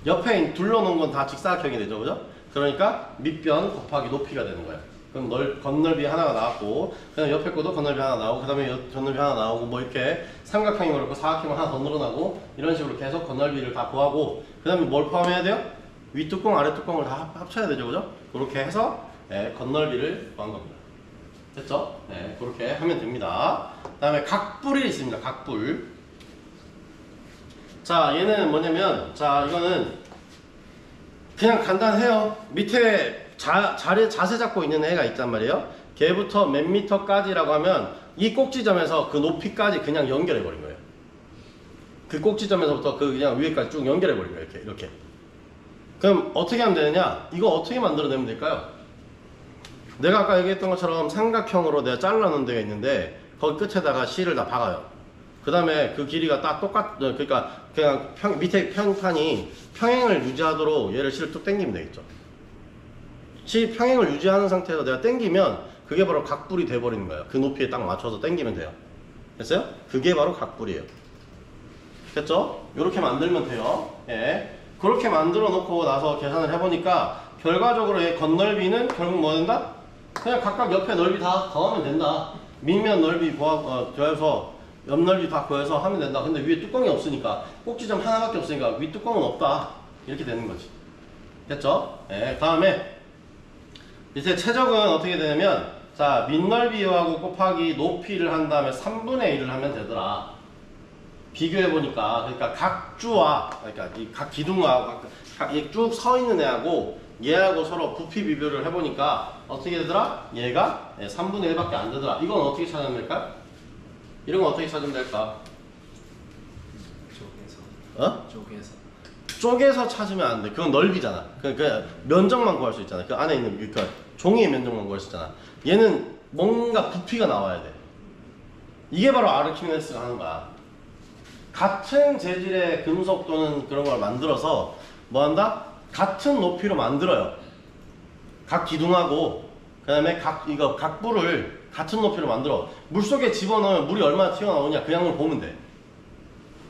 옆에 둘러놓은 건 다 직사각형이 되죠, 그죠? 그러니까 밑변 곱하기 높이가 되는 거예요. 그럼 건널비 하나가 나왔고, 그다음 옆에 것도 건널비 하나 나오고, 그다음에 건널비 하나 나오고, 뭐 이렇게 삼각형이 그렇고 사각형이 하나 더 늘어나고 이런 식으로 계속 건널비를 다 구하고, 그다음에 뭘 포함해야 돼요? 윗뚜껑, 아랫뚜껑을 다 합쳐야 되죠, 그죠? 그렇게 해서 건널비를 구한 겁니다. 됐죠? 네, 그렇게 하면 됩니다. 그다음에 각불이 있습니다. 각불. 자, 얘는 뭐냐면, 자, 이거는 그냥 간단해요. 밑에 자세 잡고 있는 애가 있단 말이에요. 걔부터 몇 미터까지라고 하면 이 꼭지점에서 그 높이까지 그냥 연결해 버린 거예요. 그 꼭지점에서부터 그 그냥 위에까지 쭉 연결해 버린 거예요. 이렇게. 그럼 어떻게 하면 되느냐? 이거 어떻게 만들어내면 될까요? 내가 아까 얘기했던 것처럼 삼각형으로 내가 잘라놓은 데가 있는데 거기 끝에다가 실을 다 박아요. 그 다음에 그 길이가 딱 그러니까 그냥 밑에 평판이 평행을 유지하도록 얘를 실을 뚝 당기면 되겠죠. 실 평행을 유지하는 상태에서 내가 당기면 그게 바로 각불이 돼버리는 거예요. 그 높이에 딱 맞춰서 당기면 돼요. 됐어요? 그게 바로 각불이에요. 됐죠? 이렇게 만들면 돼요. 예. 그렇게 만들어 놓고 나서 계산을 해보니까 결과적으로 얘 건널비는 결국 뭐 된다? 그냥 각각 옆에 넓이 다 더하면 된다. 밑면 넓이 더해서 옆 넓이 다 구해서 하면 된다. 근데 위에 뚜껑이 없으니까 꼭지점 하나밖에 없으니까 위 뚜껑은 없다. 이렇게 되는 거지. 됐죠? 네, 다음에 밑에 최적은 어떻게 되냐면 자, 밑넓이하고 곱하기 높이를 한 다음에 3분의 1을 하면 되더라. 비교해보니까, 그러니까 각 주와, 그러니까 이 각 기둥과 쭉 서 있는 애하고 얘하고 서로 부피 비교를 해보니까 어떻게 되더라? 얘가 3분의 1밖에 안 되더라. 이건 어떻게 찾으면 될까? 이런 건 어떻게 찾으면 될까? 쪽에서. 어? 쪽에서. 쪼개서 찾으면 안 돼. 그건 넓이잖아. 그 면적만 구할 수 있잖아. 그 안에 있는 그러니까 종이의 면적만 구할 수 있잖아. 얘는 뭔가 부피가 나와야 돼. 이게 바로 아르키메데스가 하는 거야. 같은 재질의 금속 또는 그런 걸 만들어서 뭐 한다? 같은 높이로 만들어요. 각 기둥하고 그다음에 각부를 같은 높이로 만들어. 물속에 집어넣으면 물이 얼마나 튀어나오냐 그 양을 보면 돼.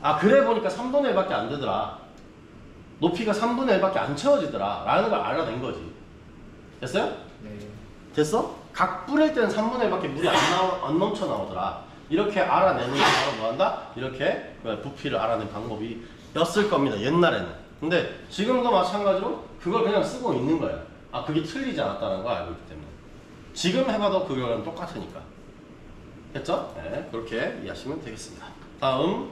아, 그래 보니까 3분의 1밖에 안 되더라. 높이가 3분의 1밖에 안 채워지더라 라는 걸 알아낸 거지. 됐어요? 네. 됐어? 각 뿌릴 때는 3분의 1밖에 물이 안 넘쳐 나오더라. 이렇게 알아내는 게 바로 뭐한다? 이렇게 부피를 알아낸 방법이었을 겁니다. 옛날에는. 근데 지금도 마찬가지로 그걸 그냥 쓰고 있는 거예요. 아, 그게 틀리지 않았다는 걸 알고 있기 때문에. 지금 해봐도 그거랑 똑같으니까. 됐죠? 네, 그렇게 이해하시면 되겠습니다. 다음.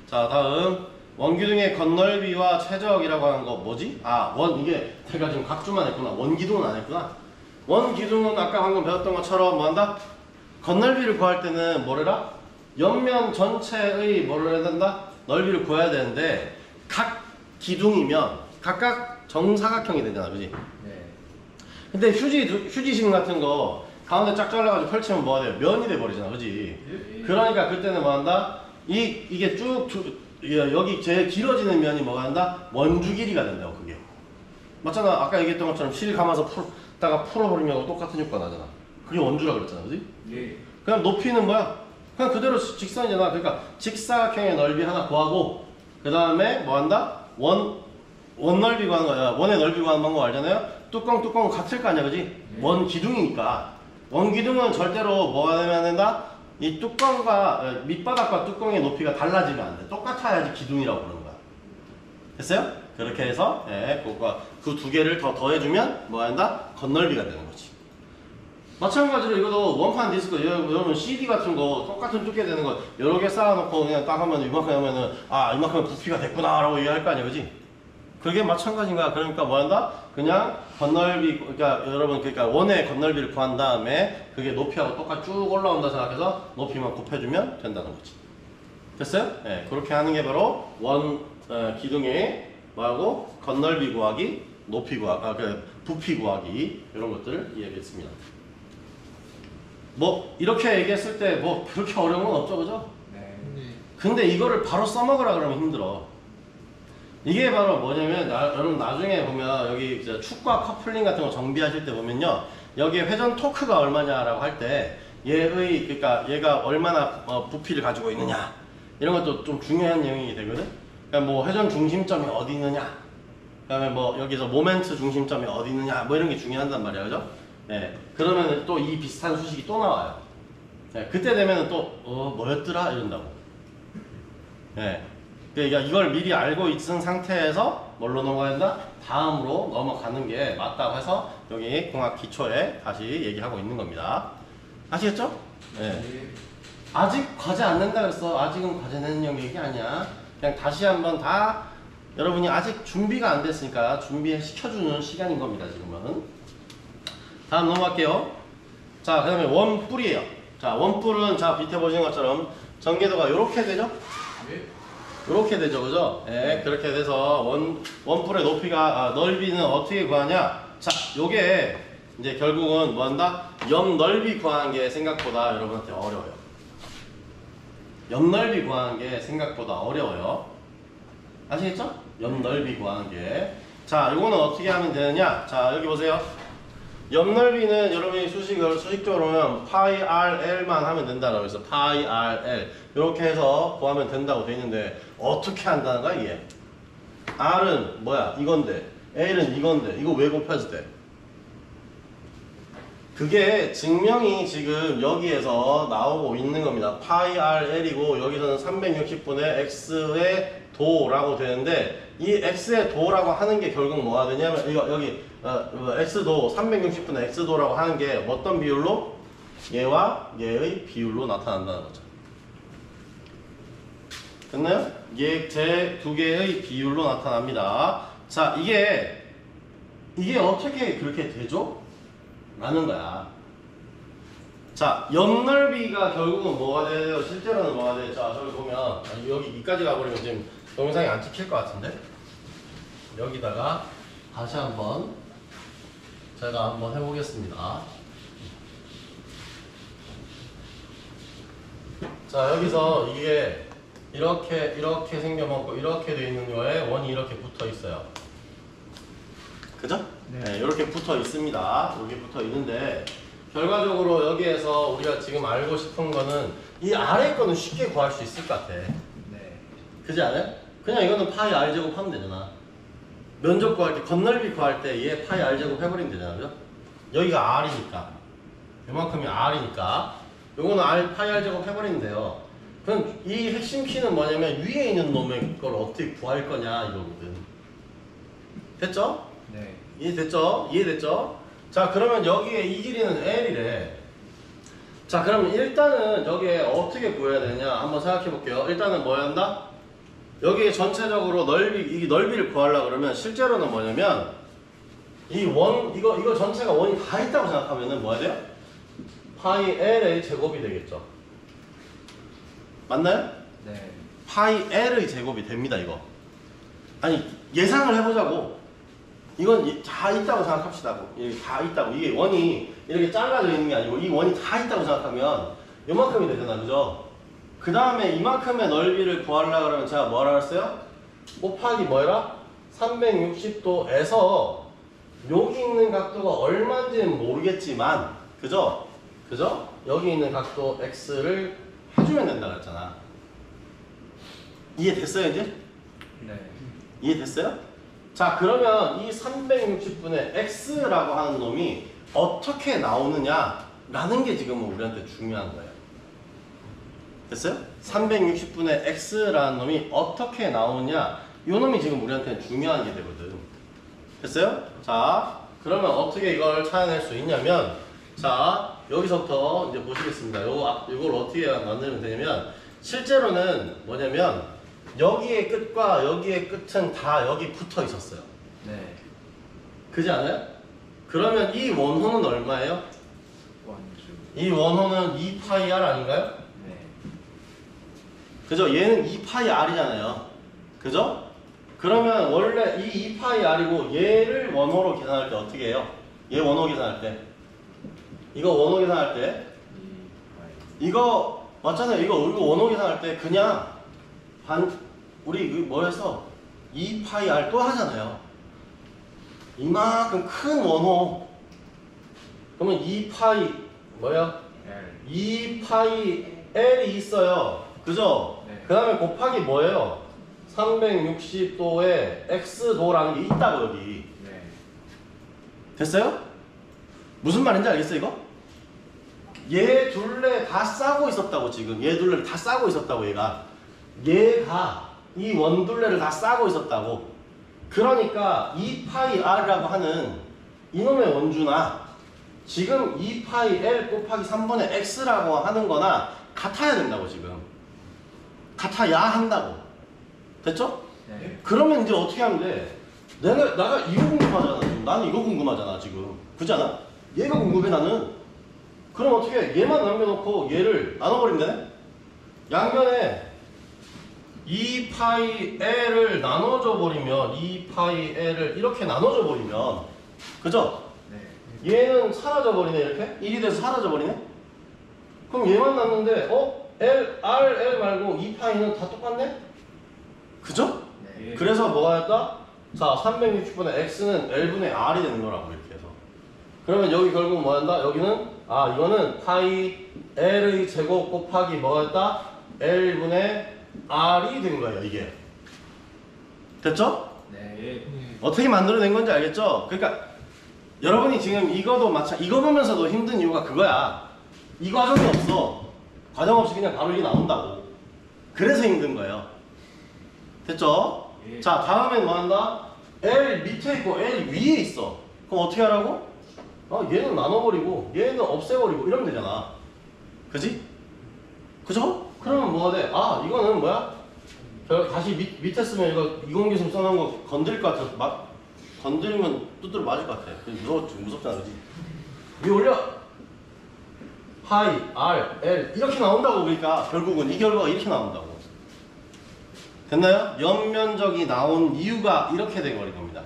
자, 다음. 원기둥의 겉넓이와 최적이라고 하는 거 뭐지? 아, 이게 제가 지금 각주만 했구나. 원기둥은 안 했구나. 원기둥은 아까 방금 배웠던 것처럼 뭐 한다? 겉넓이를 구할 때는 뭐래라? 옆면 전체의 뭐를 해야 된다? 넓이를 구해야 되는데 각 기둥이면 각각 정사각형이 되잖아, 그지? 네. 근데 휴지심 같은 거 가운데 쫙 잘라가지고 펼치면 뭐가 돼요? 면이 돼버리잖아, 그지? 그러니까 그때는 뭐 한다? 이게 여기 제일 길어지는 면이 뭐가 한다? 원주 길이가 된다고, 그게. 맞잖아. 아까 얘기했던 것처럼 실 감아서 풀어버리면 하고 똑같은 효과 나잖아. 그게 원주라 그랬잖아, 그지? 예. 그냥 높이는 뭐야? 그냥 그대로 직선이잖아. 그러니까 직사각형의 넓이 하나 구하고 그 다음에 뭐 한다? 원 넓이 구하는 거야. 원의 넓이 구하는 방법 알잖아요? 뚜껑은 같을 거 아니야, 그지? 원 기둥이니까. 원 기둥은 절대로 뭐가 되면 안 된다? 이 뚜껑과 밑바닥과 뚜껑의 높이가 달라지면 안 돼. 똑같아야지 기둥이라고 부르는 거야. 됐어요? 그렇게 해서 그 두 개를 더해주면 뭐 한다? 겉넓이가 되는 거지. 마찬가지로 이것도 원판 디스크, 여러분 CD 같은 거 똑같은 두께 되는 거 여러 개 쌓아놓고 그냥 딱 하면 이만큼 하면은 아, 이만큼 부피가 됐구나 라고 이해할 거 아니야, 그지? 그게 마찬가지인 거야. 그러니까 뭐 한다? 그냥 겉넓이, 그러니까 여러분, 그러니까 원의 겉넓이를 구한 다음에 그게 높이하고 똑같이 쭉 올라온다 생각해서 높이만 곱해주면 된다는 거지. 됐어요? 네, 그렇게 하는 게 바로 기둥의 뭐하고 겉넓이 구하기, 높이 구하기, 부피 구하기 이런 것들을 이야기했습니다. 뭐 이렇게 얘기했을 때 뭐 그렇게 어려운 건 없죠, 그죠? 네. 근데 이거를 바로 써먹으라 그러면 힘들어. 이게 바로 뭐냐면 여러분 나중에 보면 여기 축과 커플링 같은 거 정비하실 때 보면요, 여기에 회전 토크가 얼마냐라고 할 때 그러니까 얘가 얼마나 부피를 가지고 있느냐 이런 것도 좀 중요한 내용이 되거든. 그러니까 뭐 회전 중심점이 어디 있느냐, 그다음에 뭐 여기서 모멘트 중심점이 어디 있느냐 뭐 이런 게 중요하단 말이야, 그죠? 네. 그러면 또 이 비슷한 수식이 또 나와요. 네. 그때 되면은 또 뭐였더라 이런다고. 네. 그러니까 이걸 미리 알고 있은 상태에서 뭘로 넘어가야 된다? 다음으로 넘어가는 게 맞다고 해서 여기 공학 기초에 다시 얘기하고 있는 겁니다. 아시겠죠? 네. 아직 과제 안 낸다 그랬어. 아직은 과제 내는 얘기 아니야. 그냥 다시 한번 다 여러분이 아직 준비가 안 됐으니까 준비시켜주는 시간인 겁니다, 지금은. 다음 넘어갈게요. 자, 그 다음에 원뿔이에요. 자, 원뿔은 자 밑에 보시는 것처럼 전개도가 이렇게 되죠? 이렇게 되죠, 그죠? 네, 그렇게 돼서 원뿔의 높이가 넓이는 어떻게 구하냐? 자, 요게 이제 결국은 뭐 한다? 옆 넓이 구하는 게 생각보다 여러분한테 어려워요. 옆 넓이 구하는 게 생각보다 어려워요. 아시겠죠? 옆 넓이 구하는 게. 자, 요거는 어떻게 하면 되느냐? 자, 여기 보세요. 옆 넓이는 여러분이 수식적으로는 파이 RL만 하면 된다라고 해서 파이 RL 이렇게 해서 구하면 된다고 돼 있는데 어떻게 한다는 거야 이게? R은 뭐야? 이건데 L은 이건데 이거 왜 곱해도 돼? 그게 증명이 지금 여기에서 나오고 있는 겁니다. 파이 RL이고 여기서는 360분의 X의 도라고 되는데 이 X의 도라고 하는 게 결국 뭐가 되냐면 여기 X도 360분의 X도라고 하는 게 어떤 비율로? 얘와 얘의 비율로 나타난다는 거죠. 됐나요? 얘 제 두 개의 비율로 나타납니다. 자, 이게 어떻게 그렇게 되죠? 라는 거야. 자, 옆넓이가 결국은 뭐가 돼요? 실제로는 뭐가 돼요? 자, 저기 보면 여기 이까지 가버리면 지금 동영상이 안 찍힐 것 같은데? 여기다가 다시 한번 제가 한번 해보겠습니다. 자, 여기서 이게 이렇게 생겨먹고 이렇게 돼 있는 거에 원이 이렇게 붙어 있어요. 그죠? 네, 이렇게 붙어 있습니다. 이렇게 붙어 있는데 결과적으로 여기에서 우리가 지금 알고 싶은 거는 이 아래 거는 쉽게 구할 수 있을 것 같아. 네. 그지 않아요? 그냥 이거는 파이 r 제곱 하면 되잖아. 면적 구할 때, 건넓이 구할 때 얘 파이 r 제곱 해버리면 되잖아. 그죠? 여기가 r이니까 요만큼이 r이니까 요거는 파이 r 제곱 해버리면 돼요. 그럼 이 핵심 키는 뭐냐면 위에 있는 놈의 걸 어떻게 구할 거냐 이거거든. 됐죠? 네. 이해됐죠? 이해됐죠? 자, 그러면 여기에 이 길이는 L이래. 자, 그러면 일단은 여기에 어떻게 구해야 되냐 한번 생각해 볼게요. 일단은 뭐 한다? 여기 전체적으로 이 넓이를 구하려고 그러면 실제로는 뭐냐면 이거 전체가 원이 다 있다고 생각하면은 뭐 해야 돼요? 파이 L의 제곱이 되겠죠. 맞나요? 네. 파이 L의 제곱이 됩니다, 이거. 아니, 예상을 해보자고. 이건 다 있다고 생각합시다. 이게 다 있다고. 이게 원이 이렇게 잘라져 있는 게 아니고 이 원이 다 있다고 생각하면 요만큼이 되잖아, 그죠? 그 다음에 이만큼의 넓이를 구하려고 그러면 제가 뭐라 그랬어요? 곱하기 뭐라? 360도에서 여기 있는 각도가 얼마인지는 모르겠지만 그죠? 그죠? 여기 있는 각도 X를 해주면 된다 그랬잖아. 이해됐어요 이제? 네. 이해됐어요? 자, 그러면 이 360분의 X라고 하는 놈이 어떻게 나오느냐라는 게 지금 우리한테 중요한 거예요. 됐어요? 360분의 X라는 놈이 어떻게 나오느냐 이 놈이 지금 우리한테 중요한 게 되거든. 됐어요? 자, 그러면 어떻게 이걸 찾아낼 수 있냐면 자, 여기서부터 이제 보시겠습니다. 이걸 어떻게 만들면 되냐면 실제로는 뭐냐면 여기의 끝과 여기의 끝은 다 여기 붙어 있었어요. 네. 그지 않아요? 그러면 이 원호는 얼마예요? 원주. 이 원호는 2파이 r 아닌가요? 네. 그죠? 얘는 2파이 r이잖아요. 그죠? 그러면 원래 이 2파이 r이고 얘를 원호로 계산할 때 어떻게 해요? 얘 원호 계산할 때 이거 원호 계산할 때 이거 맞잖아요. 이거 원호 계산할 때 그냥 우리 뭐해서 2파이 r 또 하잖아요. 이만큼 큰 원호 그러면 2파이 뭐야? L. 2파이 l이 있어요. 그죠? 네. 그 다음에 곱하기 뭐예요? 360도에 x도라는 게 있다고 여기. 네. 됐어요? 무슨 말인지 알겠어 이거? 얘 둘레 다 싸고 있었다고 지금. 얘 둘레를 다 싸고 있었다고 얘가 이 원둘레를 다 싸고 있었다고. 그러니까 2파이 r이라고 하는 이놈의 원주나 지금 2파이 l 곱하기 3분의 x라고 하는 거나 같아야 된다고 지금. 같아야 한다고. 됐죠? 네. 그러면 이제 어떻게 하면 돼? 나가 이거 궁금하잖아. 지금. 나는 이거 궁금하잖아 지금. 그렇잖아? 얘가 궁금해 나는. 그럼 어떻게 해? 얘만 남겨놓고 얘를 나눠버리면 되네? 양면에 2파이 l을 나눠줘 버리면 2파이 l을 이렇게 나눠줘 버리면 그죠? 네. 얘는 사라져 버리네 이렇게? 1이 돼서 사라져 버리네? 그럼 얘만 남는데 L 말고 2파이는 다 똑같네? 그죠? 네. 그래서 뭐가 했다? 자, 360분의 x는 L분의 r이 되는 거라고 이렇게 해서. 그러면 여기 결국 뭐 한다? 여기는 이거는 파이 L의 제곱 곱하기 뭐가 했다? L분의 r이 된 거예요 이게. 됐죠? 네. 어떻게 만들어낸 건지 알겠죠? 그러니까 여러분이 지금 이거 보면서도 힘든 이유가 그거야. 이 과정이 없어. 과정 없이 그냥 바로 이게 나온다고. 그래서 힘든 거예요. 됐죠? 예. 자, 다음엔 뭐 한다? L 밑에 있고 L 위에 있어. 그럼 어떻게 하라고? 얘는 나눠버리고 얘는 없애버리고 이러면 되잖아. 그지? 그죠? 그러면 뭐가 돼? 이거는 뭐야? 다시 밑에 쓰면 이거 이공계수 써놓은 거 건드릴 것 같아. 막 건드리면 두드러 맞을 것 같아. 무섭잖아, 그지? 위에 올려! 파이, R, L 이렇게 나온다고. 그러니까 결국은 이 결과가 이렇게 나온다고. 됐나요? 연면적이 나온 이유가 이렇게 돼버린 겁니다.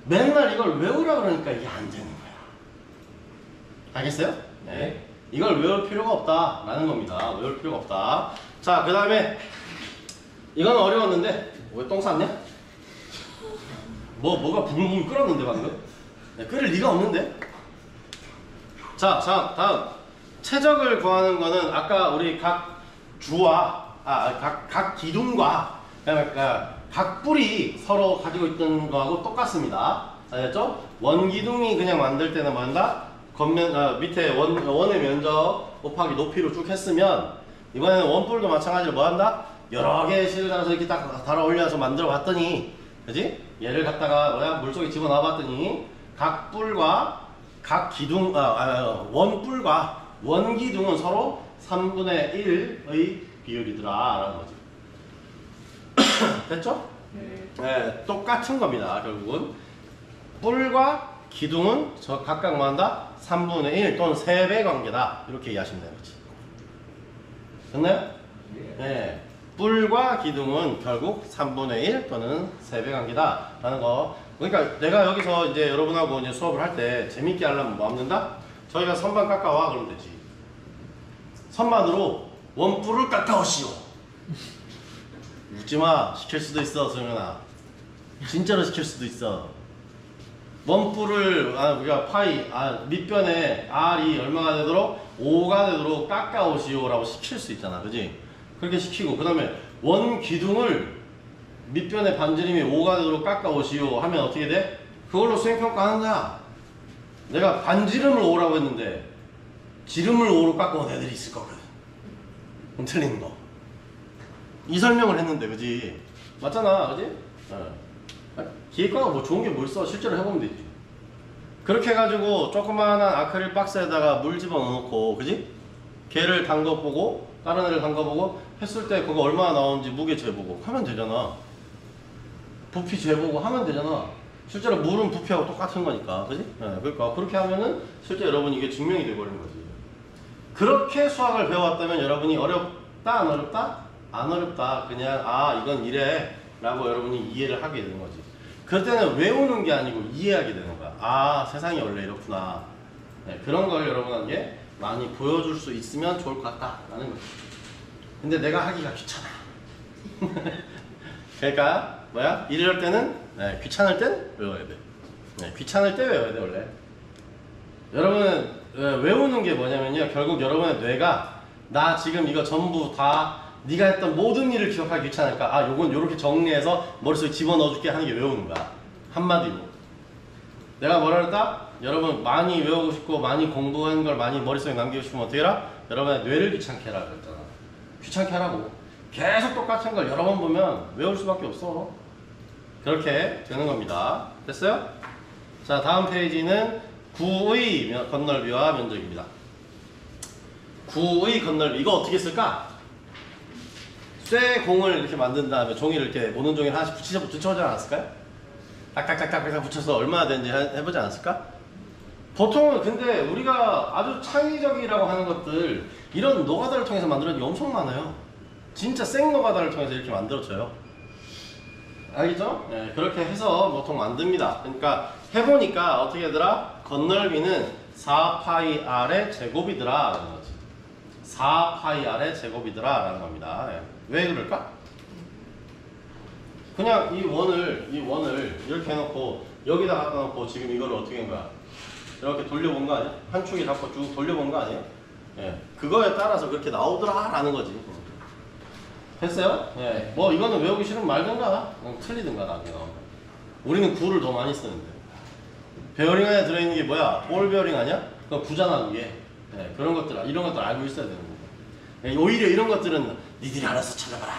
맨날 이걸 외우라 그러니까 이게 안 되는 거야. 알겠어요? 네. 이걸 외울 필요가 없다라는 겁니다. 외울 필요가 없다. 자, 그 다음에 이건 어려웠는데 왜 똥 쌌냐? 뭐가 붕붕 끓었는데 방금? 끓을 리가 없는데? 자, 다음 최적을 구하는 거는 아까 우리 각 주와 각 기둥과 그러니까 각 뿔이 서로 가지고 있던 거하고 똑같습니다. 알겠죠? 원기둥이 그냥 만들 때는 뭐 한다? 밑에 원의 면적 곱하기 높이로 쭉 했으면 이번에는 원뿔도 마찬가지로 뭐 한다? 여러 개의 실을 달아서 이렇게 딱 달아 올려서 만들어 봤더니, 그지? 얘를 갖다가 물속에 집어넣어 봤더니 각 뿔과 각 기둥, 원뿔과 원기둥은 서로 3분의 1의 비율이더라 라는 거지. 됐죠? 네, 똑같은 겁니다. 결국은 뿔과 기둥은 각각 뭐 한다? 3분의 1 또는 3배 관계다. 이렇게 이해하시면 되는 거지. 됐나요? 네. 뿔과 기둥은 결국 3분의 1 또는 3배 관계다 라는 거. 그러니까 내가 여기서 이제 여러분하고 이제 수업을 할 때 재밌게 하려면 뭐 합니다? 저희가 선반 깎아와 그러면 되지. 선반으로 원뿔을 깎아오시오. 웃지마. 시킬 수도 있어, 소영아. 진짜로 시킬 수도 있어. 원뿔을 우리가 파이 밑변에 R이 얼마가 되도록 5가 되도록 깎아오시오 라고 시킬 수 있잖아. 그지? 그렇게 시키고 그 다음에 원기둥을 밑변에 반지름이 5가 되도록 깎아오시오 하면 어떻게 돼? 그걸로 수행평가 하는 거야. 내가 반지름을 5라고 했는데 지름을 5로 깎아온 애들이 있을 거거든. 그럼 틀리는 거. 이 설명을 했는데, 그지? 맞잖아, 그지? 기획과가 뭐 좋은 게 뭐 있어? 실제로 해보면 되지. 그렇게 해가지고 조그마한 아크릴 박스에다가 물 집어넣고, 그지? 걔를 담궈보고 다른 애를 담궈보고 했을 때 그거 얼마나 나오는지 무게 재보고 하면 되잖아. 부피 재보고 하면 되잖아. 실제로 물은 부피하고 똑같은 거니까, 그지? 그러니까 그렇게 하면은 실제 여러분이 이게 증명이 돼버리는 거지. 그렇게 수학을 배워왔다면 여러분이 어렵다 안 어렵다? 안 어렵다. 그냥 이건 이래 라고 여러분이 이해를 하게 되는 거지. 그럴 때는 외우는 게 아니고 이해하게 되는 거야. 세상이 원래 이렇구나. 그런 걸 여러분에게 많이 보여줄 수 있으면 좋을 것 같다라는 거지. 근데 내가 하기가 귀찮아. 그러니까 뭐야? 이럴 때는 귀찮을 땐 외워야 돼. 귀찮을 때 외워야 돼 원래. 여러분은 외우는 게 뭐냐면요, 결국 여러분의 뇌가 나 지금 이거 전부 다 네가 했던 모든 일을 기억하기 귀찮으니까 요건 요렇게 정리해서 머릿속에 집어넣어줄게 하는 게 외우는 거야. 한마디로 내가 뭐라 그랬다? 여러분 많이 외우고 싶고 많이 공부한 걸 많이 머릿속에 남기고 싶으면 어떻게 해라? 여러분의 뇌를 귀찮게 해라 그랬잖아. 귀찮게 하라고. 계속 똑같은 걸 여러 번 보면 외울 수밖에 없어. 그렇게 되는 겁니다. 됐어요? 자, 다음 페이지는 구의 건널비와 면적입니다. 구의 건널비, 이거 어떻게 쓸까? 쇠공을 이렇게 만든 다음에 종이를 이렇게 모는 종이를 하나씩 붙여보지 않았을까요? 딱딱딱딱 붙여서 얼마나 되는지 해보지 않았을까? 보통은 근데 우리가 아주 창의적이라고 하는 것들, 이런 노가다를 통해서 만들어진 게 엄청 많아요. 진짜 생 노가다를 통해서 이렇게 만들어져요. 알겠죠? 그렇게 해서 보통 만듭니다. 그러니까 해보니까 어떻게 하더라? 건널비는 4파이 R의 제곱이더라 라는 거지. 4파이 R의 제곱이더라 라는 겁니다. 왜 그럴까? 그냥 이 원을 이렇게 해놓고 여기다 갖다 놓고 지금 이걸 어떻게 한 거야? 이렇게 돌려본 거 아니야? 한 축에 잡고 쭉 돌려본 거 아니에요? 그거에 따라서 그렇게 나오더라 라는 거지. 됐어요? 뭐 이거는 외우기 싫으면 말든가 틀리든가 나중에 나오면. 우리는 구를 더 많이 쓰는데. 베어링 안에 들어있는 게 뭐야? 볼 베어링 아니야? 그거 구잖아 그게. 그런 것들, 이런 것들 알고 있어야 되는 거야. 오히려 이런 것들은 니들이 알아서 찾아봐라.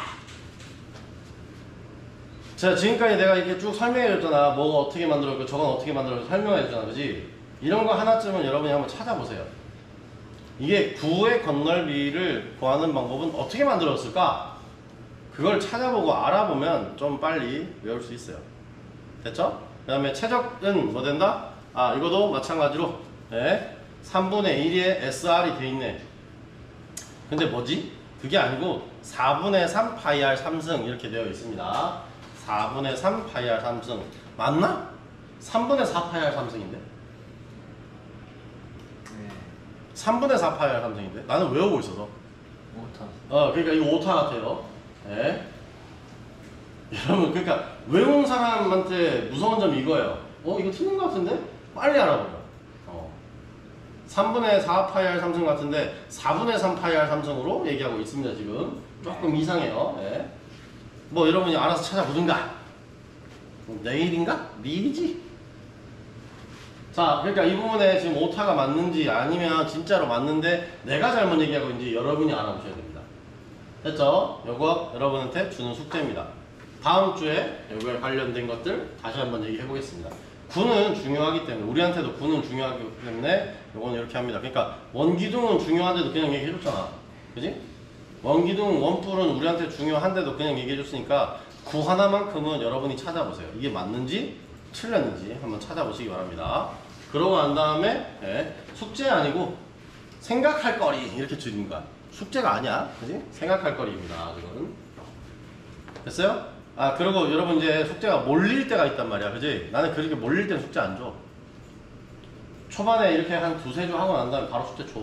자, 지금까지 내가 이렇게 쭉 설명해 줬잖아. 뭐가 어떻게 만들었고 저건 어떻게 만들었고 설명해 줬잖아, 그지? 이런 거 하나쯤은 여러분이 한번 찾아보세요. 이게 9의 건널비를 구하는 방법은 어떻게 만들었을까? 그걸 찾아보고 알아보면 좀 빨리 외울 수 있어요. 됐죠? 그 다음에 최적은 뭐 된다? 아, 이거도 마찬가지로 3분의 1에 SR이 돼 있네. 근데 뭐지? 그게 아니고 4분의 3 파이 R 3승 이렇게 되어 있습니다. 4분의 3 파이 R 3승 맞나? 3분의 4 파이 R 3승인데? 네. 3분의 4 파이 R 3승인데? 나는 외우고 있어서. 오타. 그러니까 이거 오타 같아요. 예. 여러분, 그러니까 외운 사람한테 무서운 점이 이거예요. 이거 틀린 것 같은데? 빨리 알아보려. 3분의 4 파이 R 3승 같은데 4분의 3 파이 R 3승으로 얘기하고 있습니다. 지금 조금 이상해요. 예. 뭐 여러분이 알아서 찾아보든가. 내일인가? 미리지? 자, 그러니까 이 부분에 지금 오타가 맞는지 아니면 진짜로 맞는데 내가 잘못 얘기하고 있는지 여러분이 알아보셔야 됩니다. 됐죠? 요거 여러분한테 주는 숙제입니다. 다음 주에 요거에 관련된 것들 다시 한번 얘기해 보겠습니다. 군은 중요하기 때문에, 우리한테도 군은 중요하기 때문에 요거는 이렇게 합니다. 그러니까 원기둥은 중요한데도 그냥 얘기해 줬잖아. 그지? 원기둥, 원뿔은 우리한테 중요한데도 그냥 얘기해 줬으니까 구 하나만큼은 여러분이 찾아보세요. 이게 맞는지 틀렸는지 한번 찾아보시기 바랍니다. 그러고 난 다음에 숙제 아니고 생각할 거리 이렇게 줄인 거야. 숙제가 아니야. 그지? 생각할 거리입니다. 그거는. 됐어요? 아, 그리고 여러분 이제 숙제가 몰릴 때가 있단 말이야. 그지? 나는 그렇게 몰릴 때는 숙제 안 줘. 초반에 이렇게 한 두세 주 하고 난 다음에 바로 숙제 줘.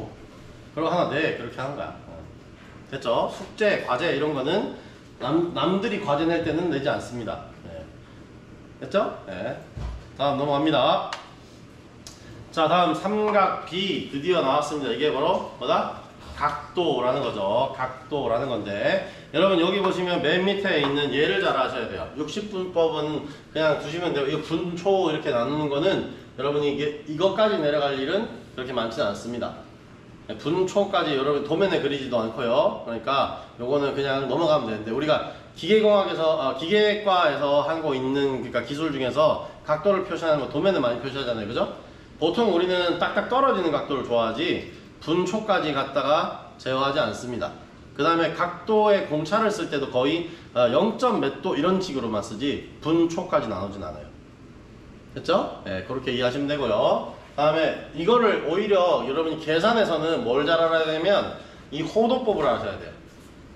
그리고 하나 내. 그렇게 하는 거야. 됐죠? 숙제, 과제 이런 거는 남들이 과제 낼 때는 내지 않습니다. 네. 됐죠? 네. 다음 넘어갑니다. 자, 다음 삼각 B 드디어 나왔습니다. 이게 바로 뭐다? 각도라는 거죠. 각도라는 건데 여러분 여기 보시면 맨 밑에 있는 얘를 잘 아셔야 돼요. 60분법은 그냥 두시면 돼요. 이거 분초 이렇게 나누는 거는 여러분이 이것까지 내려갈 일은 그렇게 많지는 않습니다. 분초까지 여러분 도면에 그리지도 않고요. 그러니까 요거는 그냥 넘어가면 되는데 우리가 기계과에서 하고 있는 그러니까 기술 중에서 각도를 표시하는 거 도면에 많이 표시하잖아요. 그죠? 보통 우리는 딱딱 떨어지는 각도를 좋아하지 분초까지 갖다가 제어하지 않습니다. 그 다음에 각도의 공차를 쓸 때도 거의 0점 몇 도 이런 식으로만 쓰지 분초까지 나누진 않아요. 됐죠? 네, 그렇게 이해하시면 되고요. 다음에 이거를 오히려 여러분이 계산에서는 뭘 잘 알아야 되면 이 호도법을 아셔야 돼요.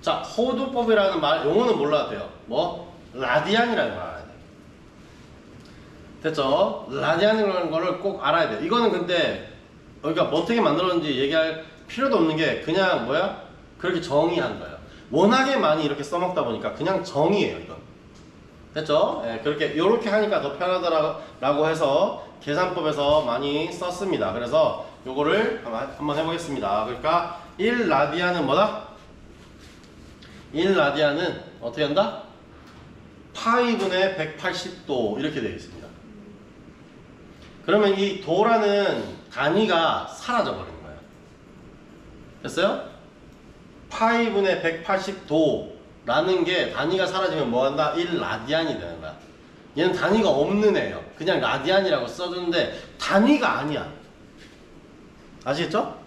자, 호도법이라는 말 용어는 몰라도 돼요. 뭐? 라디안이라는 걸 알아야 돼요. 됐죠? 라디안이라는 거를 꼭 알아야 돼요. 이거는 근데 그러니까 어떻게 만들었는지 얘기할 필요도 없는 게 그냥 뭐야? 그렇게 정의한 거예요. 워낙에 많이 이렇게 써먹다 보니까 그냥 정의예요, 이건. 됐죠? 예, 그렇게 요렇게 하니까 더 편하다라고 해서 계산법에서 많이 썼습니다. 그래서 요거를 한번 해보겠습니다. 그러니까 1라디안은 뭐다? 1라디안은 어떻게 한다? 파이분의 180도 이렇게 되어 있습니다. 그러면 이 도라는 단위가 사라져 버리는 거예요. 됐어요? 파이분의 180도라는 게 단위가 사라지면 뭐 한다? 1라디안이 되는 거야. 얘는 단위가 없는 애예요. 그냥 라디안이라고 써주는데 단위가 아니야. 아시겠죠?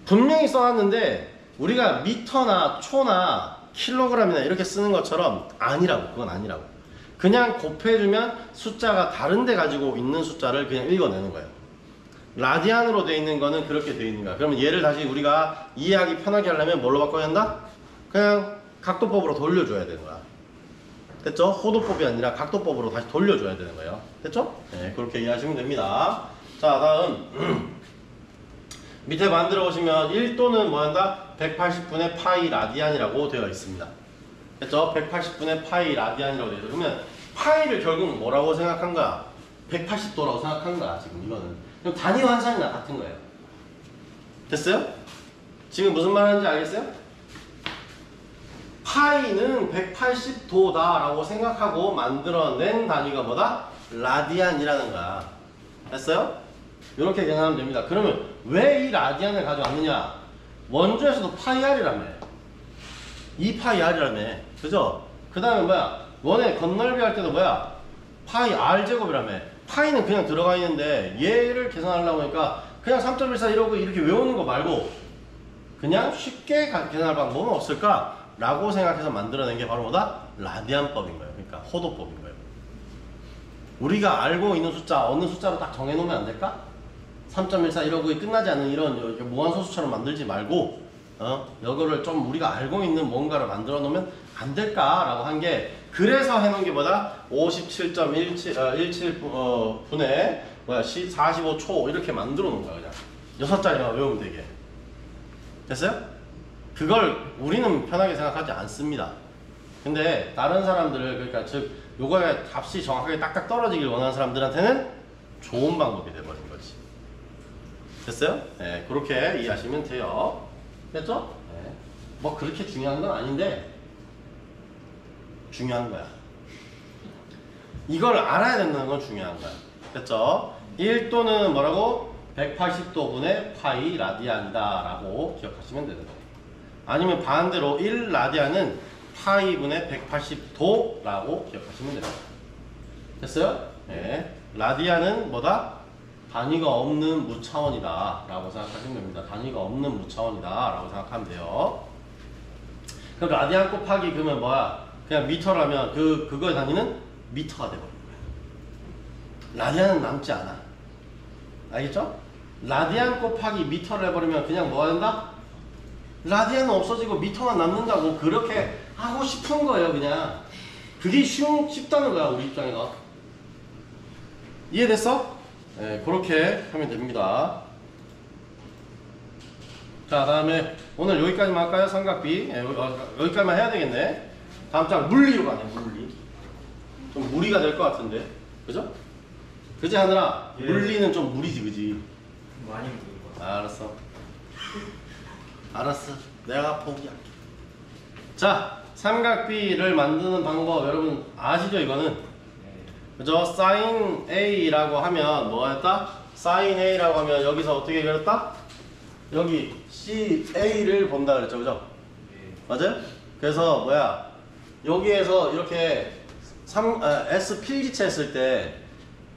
분명히 써놨는데 우리가 미터나 초나 킬로그램이나 이렇게 쓰는 것처럼 아니라고. 그건 아니라고. 그냥 곱해주면 숫자가 다른데 가지고 있는 숫자를 그냥 읽어내는 거예요. 라디안으로 되어 있는 거는 그렇게 되어 있는 거야. 그러면 얘를 다시 우리가 이해하기 편하게 하려면 뭘로 바꿔야 한다? 그냥 각도법으로 돌려줘야 되는 거야. 됐죠? 호도법이 아니라 각도법으로 다시 돌려줘야 되는 거예요. 됐죠? 네, 그렇게 이해하시면 됩니다. 자, 다음 밑에 만들어 보시면 1도는 뭐 한다? 180분의 파이 라디안이라고 되어 있습니다. 됐죠? 180분의 파이 라디안이라고 되어 있어요. 그러면 파이를 결국 뭐라고 생각한 거야? 180도라고 생각한 거야, 지금 이거는. 그럼 단위 환산이나 같은 거예요. 됐어요? 지금 무슨 말 하는지 알겠어요? 파이는 180도다라고 생각하고 만들어낸 단위가 뭐다? 라디안이라는 거야. 됐어요? 이렇게 계산하면 됩니다. 그러면 왜 이 라디안을 가져왔느냐? 원주에서도 파이 r이라며. 2파이 r이라며. 그죠? 그 다음에 뭐야? 원의 건널비 할 때도 뭐야? 파이 r 제곱이라며. 파이는 그냥 들어가 있는데 얘를 계산하려고 하니까 그냥 3.14 이러고 이렇게 외우는 거 말고 그냥 쉽게 계산할 방법은 없을까? 라고 생각해서 만들어낸 게 바로 뭐다? 라디안법인 거예요. 그러니까 호도법인 거예요. 우리가 알고 있는 숫자, 어느 숫자로 딱 정해놓으면 안 될까? 3.14 이러고 끝나지 않는 이런 무한소수처럼 만들지 말고 이거를 좀 우리가 알고 있는 뭔가를 만들어 놓으면 안 될까라고 한 게, 그래서 해놓은 게 뭐다? 57.17 분의 45초 이렇게 만들어 놓은 거야. 그냥 6자리만 외우면 되게. 됐어요? 그걸 우리는 편하게 생각하지 않습니다. 근데 다른 사람들을, 그러니까 즉 요거의 값이 정확하게 딱딱 떨어지길 원하는 사람들한테는 좋은 방법이 돼버린 거지. 됐어요? 네, 그렇게 이해하시면 돼요. 됐죠? 네. 뭐 그렇게 중요한 건 아닌데 중요한 거야. 이걸 알아야 된다는 건 중요한 거야. 됐죠? 1도는 뭐라고? 180도분의 파이 라디안이다 라고 기억하시면 되는 거예요. 아니면 반대로 1라디안은 파이분의 180도 라고 기억하시면 됩니다. 됐어요? 네. 라디안은 뭐다? 단위가 없는 무차원이다 라고 생각하시면 됩니다. 단위가 없는 무차원이다 라고 생각하면 돼요. 그럼 라디안 곱하기 그러면 뭐야? 그냥 미터라면 그거의 단위는 미터가 되버린 거야. 라디안은 남지 않아. 알겠죠? 라디안 곱하기 미터를 해버리면 그냥 뭐가 된다? 라디안은 없어지고 미터만 남는다고 그렇게 하고 싶은 거예요. 그냥 그게 쉽다는 거야 우리 입장에서. 이해됐어? 네, 그렇게 하면 됩니다. 자, 다음에 오늘 여기까지만 할까요? 삼각비. 네, 여기까지만 해야 되겠네. 다음 장 물리로 가네. 물리. 좀 무리가 될 것 같은데, 그죠? 그지 하느라? 예. 물리는 좀 무리지, 그지? 많이 물린 것 같아요. 알았어. 알았어. 내가 포기할게. 자, 삼각비를 만드는 방법 여러분 아시죠? 이거는 그죠? sin A라고 하면 뭐였다? sin A라고 하면 여기서 어떻게 그렸다? 여기 CA를 본다 그랬죠, 그죠? 맞아요? 그래서 뭐야? 여기에서 이렇게 S 필기체 했을 때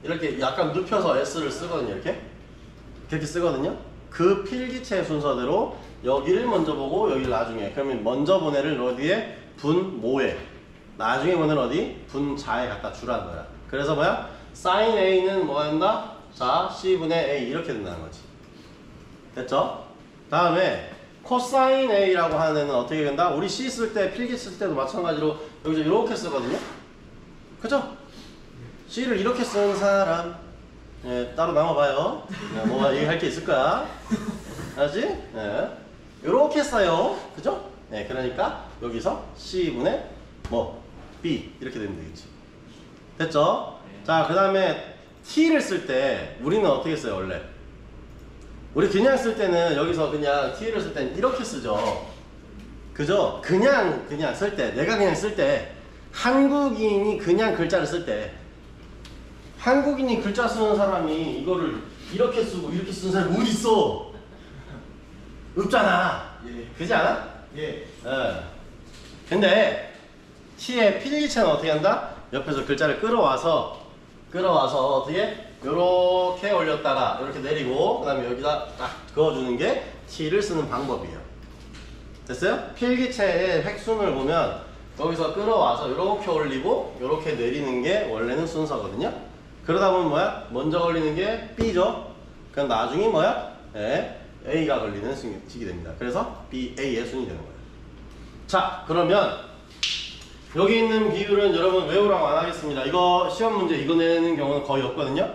이렇게 약간 눕혀서 S를 쓰거든요. 이렇게 그렇게 쓰거든요. 그 필기체 순서대로 여기를 먼저 보고 여기를 나중에, 그러면 먼저 본 애를 어디에? 분모에, 나중에 본 애를 어디? 분자에 갖다 주라는 거야. 그래서 뭐야? sin A는 뭐 한다? 자, C분의 A 이렇게 된다는 거지. 됐죠? 다음에 cosine A라고 하는 애는 어떻게 된다? 우리 C 쓸 때, 필기 쓸 때도 마찬가지로 여기서 이렇게 쓰거든요. 그죠? C를 이렇게 쓰는 사람, 예, 따로 남아봐요. 뭐가 얘기할 게 있을 거야. 알았지? 예. 이렇게 써요. 그죠? 예, 그러니까 여기서 C분의 뭐 B 이렇게 되면 되겠지. 됐죠? 자, 그 다음에 T를 쓸 때 우리는 어떻게 써요, 원래? 우리 그냥 쓸 때는 여기서 그냥 T를 쓸 때는 이렇게 쓰죠. 그죠? 그냥 쓸 때, 내가 그냥 쓸 때, 한국인이 그냥 글자를 쓸 때, 한국인이 글자 쓰는 사람이 이거를 이렇게 쓰고 이렇게 쓰는 사람이 어디 있어? 없잖아. 예. 그렇지 않아? 예. 근데 T의 필기체는 어떻게 한다? 옆에서 글자를 끌어와서 어떻게? 요렇게 올렸다가 이렇게 내리고 그 다음에 여기다 딱 그어주는 게 T를 쓰는 방법이에요. 됐어요? 필기체의 획순을 보면 여기서 끌어와서 이렇게 올리고 이렇게 내리는 게 원래는 순서거든요. 그러다 보면 뭐야? 먼저 걸리는 게 B죠. 그럼 나중에 뭐야? 네, A가 걸리는 식이 됩니다. 그래서 B, A의 순이 되는 거예요. 자, 그러면 여기 있는 비율은 여러분 외우라고 안 하겠습니다. 이거 시험 문제 이거 내는 경우는 거의 없거든요.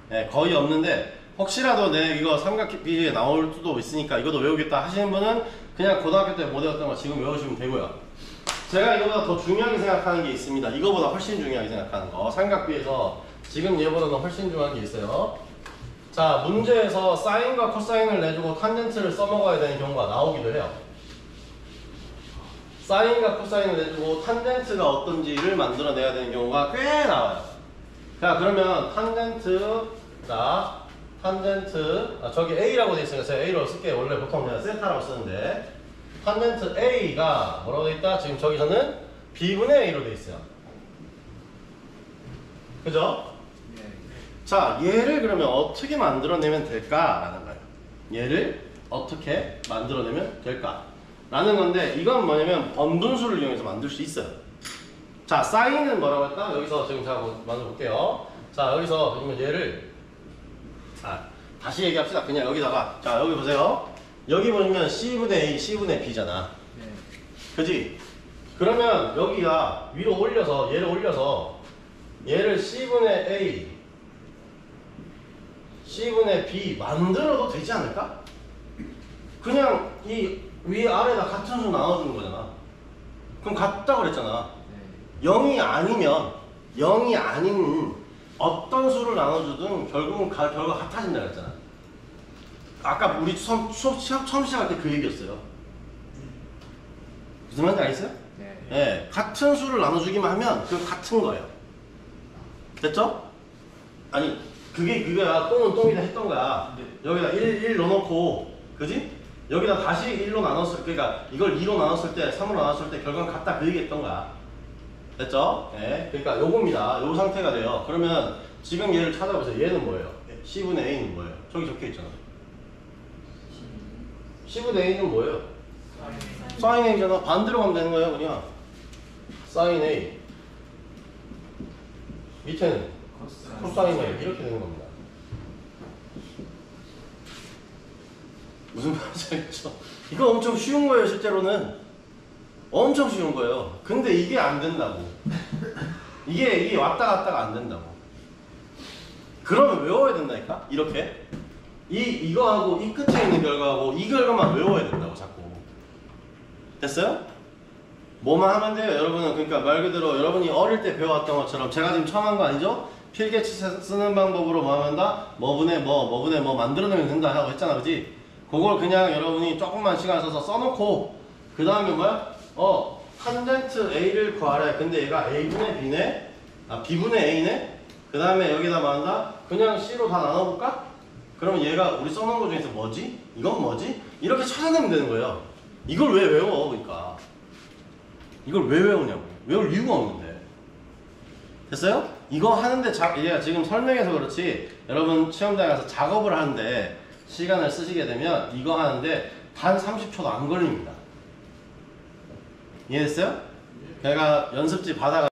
네, 거의 없는데 혹시라도 이거 삼각비에 나올 수도 있으니까 이것도 외우겠다 하시는 분은 그냥 고등학교 때 못 외웠던 거 지금 외우시면 되고요. 제가 이거보다 더 중요하게 생각하는 게 있습니다. 이거보다 훨씬 중요하게 생각하는 거. 삼각비에서 지금 얘보다는 훨씬 중요한 게 있어요. 자, 문제에서 사인과 코사인을 내주고 탄젠트를 써먹어야 되는 경우가 나오기도 해요. 사인과 코사인을 내주고 탄젠트가 어떤지를 만들어내야 되는 경우가 꽤 나와요. 자, 그러면 탄젠트, 저기 A라고 되어 있으니까 제가 A로 쓸게요. 원래 보통 내가 세타라고 쓰는데 탄젠트 A가 뭐라고 되어 있다? 지금 저기서는 B분의 A로 되어 있어요. 그죠? 자, 얘를 그러면 어떻게 만들어내면 될까라는 거예요. 얘를 어떻게 만들어내면 될까라는 건데, 이건 뭐냐면 번분수를 이용해서 만들 수 있어요. 자, 사인은 뭐라고 했다? 여기서 지금 제가 만들어 볼게요. 자, 여기서 그러면 얘를 다시 얘기합시다. 그냥 여기다가, 자, 여기 보세요. 여기 보면 C분의 A, C분의 B잖아. 네. 그지? 그러면 여기가 위로 올려서, 얘를 올려서 얘를 C분의 A, C분의 B 만들어도 되지 않을까? 그냥 이 위아래다 같은 수 나눠주는 거잖아. 그럼 같다고 그랬잖아. 네. 0이 아니면 0이 아닌 어떤 수를 나눠주든 결국은 결과가 같아진다 그랬잖아. 아까 우리 처음 시작할 때 그 얘기였어요. 무슨 말인지 알겠어요? 네. 예, 같은 수를 나눠주기만 하면 그 같은 거예요. 됐죠? 아니 그게 그거야. 똥은 똥이다 했던 거야. 네. 여기다 1 넣어놓고, 그지? 여기다 다시 1로 나눴을, 그러니까 이걸 2로 나눴을 때, 3으로 나눴을 때 결과는 같다 그 얘기 했던 거야. 됐죠? 예. 그러니까 요겁니다. 요 상태가 돼요. 그러면 지금 얘를 찾아보세요. 얘는 뭐예요? C분의 A는 뭐예요? 저기 적혀 있잖아. C분의 A는 뭐예요? 사인 A잖아. 반대로 가면 되는 거예요, 그냥. 사인 A. 밑에는 코사인 A. 이렇게 되는 겁니다. 무슨 말인지 알겠죠? 이거 엄청 쉬운 거예요, 실제로는. 엄청 쉬운 거예요. 근데 이게 안 된다고. 이게 왔다 갔다가 안 된다고. 그러면 외워야 된다니까? 이렇게. 이거하고 이 끝에 있는 결과하고 이 결과만 외워야 된다고, 자꾸. 됐어요? 뭐만 하면 돼요, 여러분은. 그러니까 말 그대로 여러분이 어릴 때 배워왔던 것처럼, 제가 지금 처음 한 거 아니죠? 필기치 쓰는 방법으로 뭐 하면 다 뭐분의 뭐 만들어내면 된다 하고 했잖아, 그지? 그걸 그냥 여러분이 조금만 시간 써서 써놓고, 그 다음에 뭐야? 탄젠트 A를 구하래. 근데 얘가 A분의 B네? B분의 A네? 그 다음에 여기다 뭐 한다? 그냥 C로 다 나눠볼까? 그러면 얘가 우리 써놓은 것 중에서 뭐지? 이건 뭐지? 이렇게 찾아내면 되는 거예요. 이걸 왜 외워? 그러니까 이걸 왜 외우냐고. 외울 이유가 없는데. 됐어요? 이거 하는데 얘가 지금 설명해서 그렇지, 여러분 시험장에 가서 작업을 하는데 시간을 쓰시게 되면 이거 하는데 단 30초도 안 걸립니다. 이해됐어요? 제가 연습지 받아가